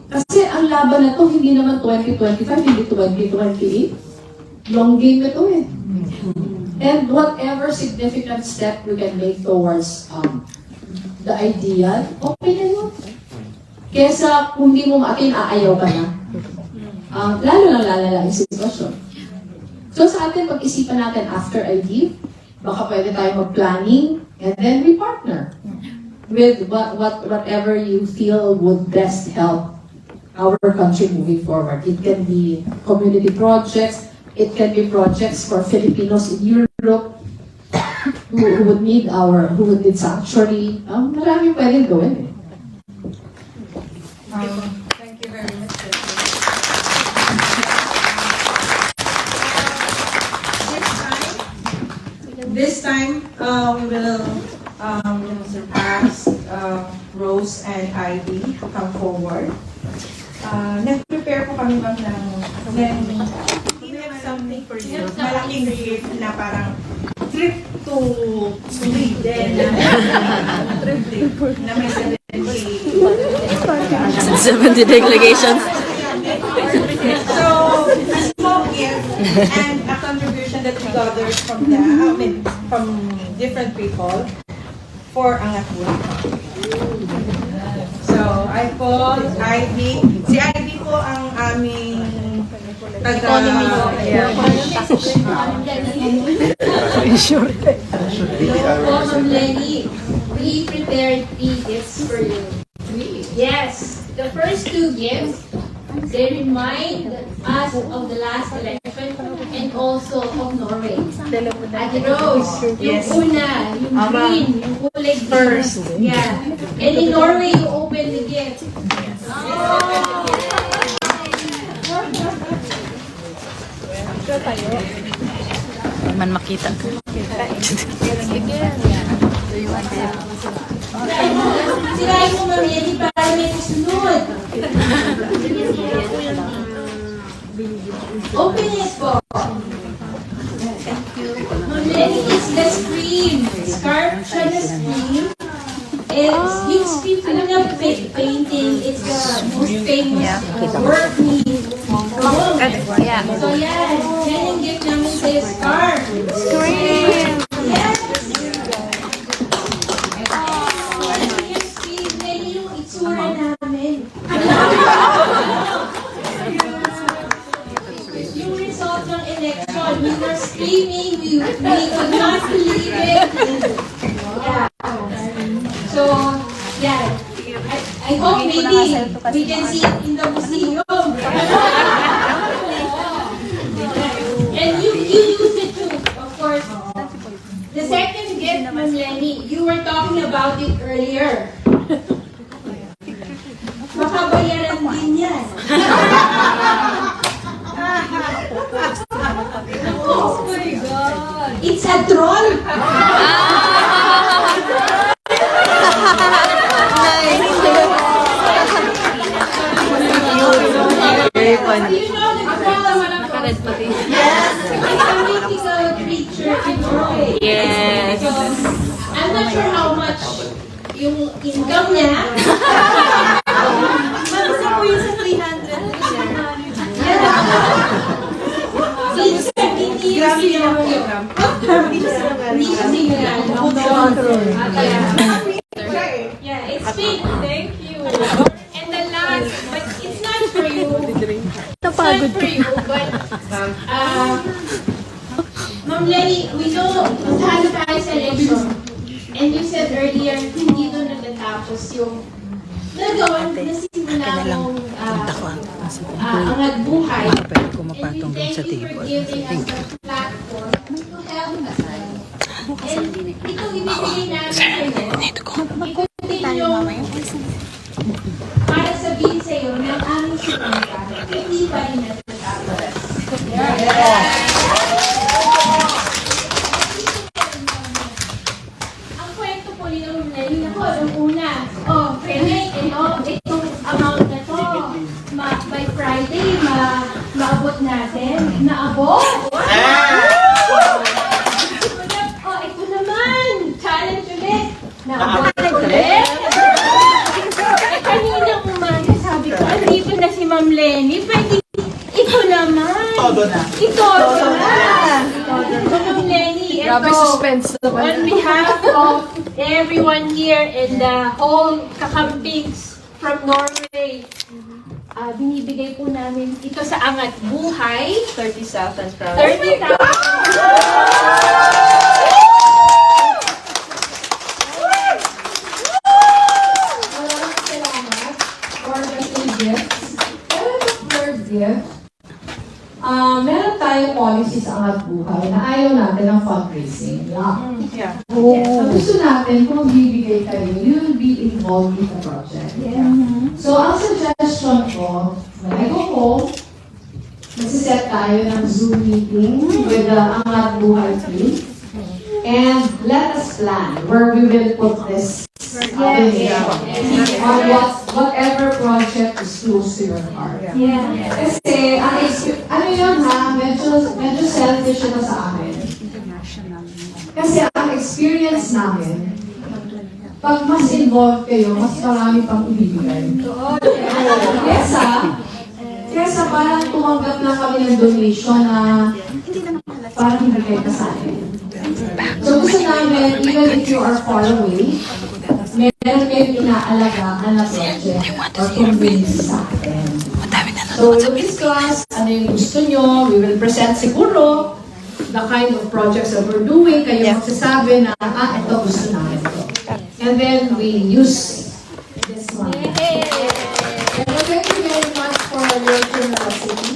Speaker 1: Kasi ang laban na to, hindi naman 2025, hindi 2028. Long game na to eh. And whatever significant step we can make towards the ideal, okay na yun. Kesa kung di mo maakin, aayaw ka na. Lalo lang lalala yung sitwasyon. So sa atin, pag-isipan natin after I leave, baka pwede tayo mag-planning, and then we partner with whatever you feel would best help our country moving forward. It can be community projects, it can be projects for Filipinos in Europe who would need sanctuary. Maraming pwedeng gawin eh.
Speaker 3: Thank you very much. This time, we will ask Rose and Ivy to come forward. Nag-prepare po kami ng we have something for you. Malaking gift na parang trip to Sweden. Trip na may
Speaker 7: 70 delegations.
Speaker 3: So, a small gift and a contribution that we gathered from from different people for Angat Buhay. So, I po, Ivy. Si Ivy po ang aming
Speaker 9: Ma'am Leni, we prepared 3 gifts for you. Yes, the first 2 gifts, they remind us of the last election and also of Norway. Ate Rose, yung una, yung green, yung kulay first. Yeah. And in Norway, you open the gift.
Speaker 7: Man makita ko.
Speaker 9: Sirain mo, Ma'am Leni, para may kasunod. Open it po. Ma'am Leni is the scream. Scarf siya na scream. It's yung scream ko na painting. It's the most famous work ni So yan, yan yung gift namin sa'yo, scarf. Scream! Yes! Yung itsura namin. Yung result ng election, we were screaming, we
Speaker 10: yeah. I hope maybe we can see it in the museum. And you use it too, of course. The second gift, Ma'am Leni, you were talking about it earlier. Makabayaran din yan. Oh my God! It's a troll!
Speaker 6: Very funny.
Speaker 10: You know the troll? Yes! It's a mythical creature in Norway.
Speaker 7: Yes.
Speaker 10: I'm not sure how much yung income niya.
Speaker 4: Mag-isa po yun sa 300.
Speaker 10: Hindi siya sinungaling. Yeah, it's fake. Thank you. And the last, but it's not for you. It's not for you, but Ma'am Leni, we know matalo tayo sa election. And you said earlier, hindi doon natatapos yung nagawa, nasimula mong angat buhay. And we thank you for giving us a platform to help us. And itong ibibigay namin sa'yo, i-continue para sabihin sa'yo na ang aming sumunta, hindi pa rin natatapos. Ang kwento po ni Ma'am Leni, ako, nung una, Rene, itong amount na to, by Friday, maabot natin. Naabot? Ito naman, challenge ulit. Naabot ulit. Kanina umaga, sabi ko, andito na si Ma'am Leni, pwede, ito naman. Todo na. Ito na. Ma'am Leni, ito. On behalf of everyone here and the whole kakampings from Norway, binibigay po namin ito sa Angat Buhay.
Speaker 4: 30,000 crowns.
Speaker 10: 30,000. Maraming salamat for the two gifts. Pero the third gift, meron tayong policy sa Angat Buhay na ayaw natin ng fundraising.
Speaker 4: Yeah.
Speaker 10: So gusto natin kung magbibigay kayo, you will be involved in the project. So ang suggestion ko, when I go home, magsiset tayo ng Zoom meeting with the Angat Buhay team. And let us plan where we will put this on whatever project is close to your heart. Kasi, ano yun ha, medyo selfish ito sa amin. Kasi ang experience namin, pag mas involved kayo, mas marami pang ibibigay. Kesa parang tumanggap na kami ng donation na parang hindi kayo kasali. So gusto namin, even if you are far away, meron kayong inaalagaan na project or community sa atin. So we will discuss ano yung gusto nyo, we will present siguro the kind of projects that we're doing, kayo magsasabi na, ito gusto namin ito. And then we use this one. And thank you very much for your generosity.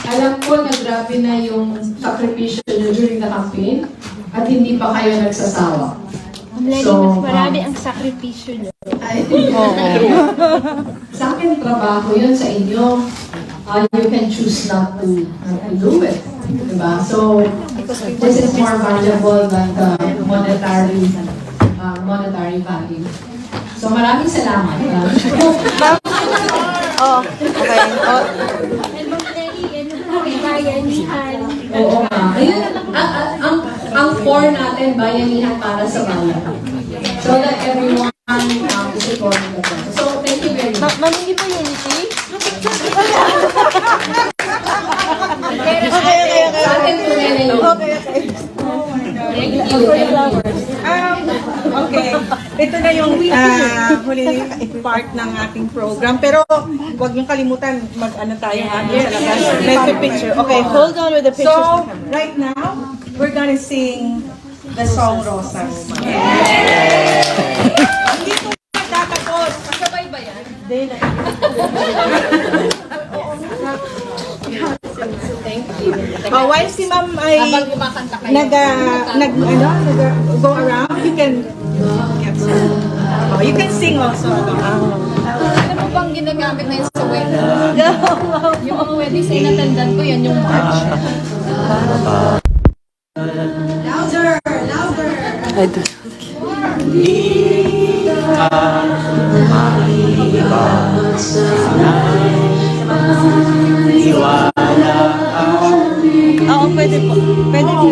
Speaker 10: Alam ko na grabe na yung sakripisyo nyo during the campaign at hindi pa kayo nagsasawa.
Speaker 9: So, marami ang sakripisyo nyo.
Speaker 10: Sa akin, trabaho yun sa inyo. You can choose not to do it. Diba? So, this is more valuable than the monetary value. So, maraming salamat.
Speaker 6: Okay.
Speaker 9: And Ma'am Leni, bayanihan.
Speaker 10: Oo nga. Ayun, ang core natin, bayanihan para sa bayan. So that everyone is supporting the process. So, thank you very much.
Speaker 4: Mamingi po unity?
Speaker 10: Sa atin po na yun. Thank you.
Speaker 4: Okay. Ito na yung huling part ng ating program. Pero huwag niyong kalimutan, mag-ano tayo ha? Make a picture. Okay, hold on with the picture. So, right now, we're gonna sing the song Rosas. Monday. While si ma'am ay go around, you can sing also.
Speaker 10: Ano po bang ginagamit na yun sa wedding? Yung mga wedding sa inatendan ko, yan yung march.
Speaker 3: Louder! Louder!
Speaker 4: Oo, pwede po. Pwede po.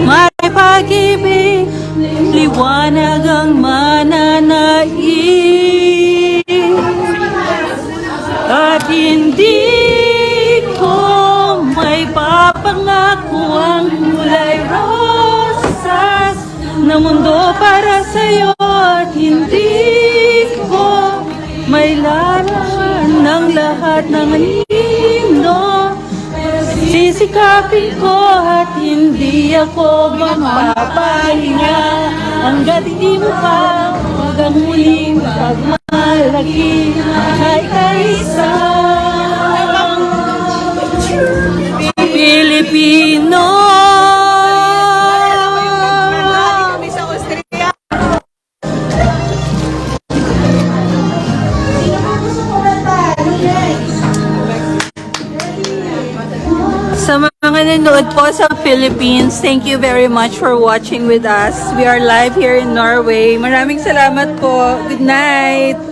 Speaker 5: May pag-ibig, liwanag ang mananaig, at hindi ko may papangako ang kulay rosas na mundo para sa'yo, at hindi ko may laran ng lahat ng anino. Sisikapin ko at hindi ako magpapahinga hanggat hindi mo pa hanggang muling pagmalaki ay kaisang Pilipino. Sa mga nanonood po sa Philippines, thank you very much for watching with us. We are live here in Norway. Maraming salamat po. Good night!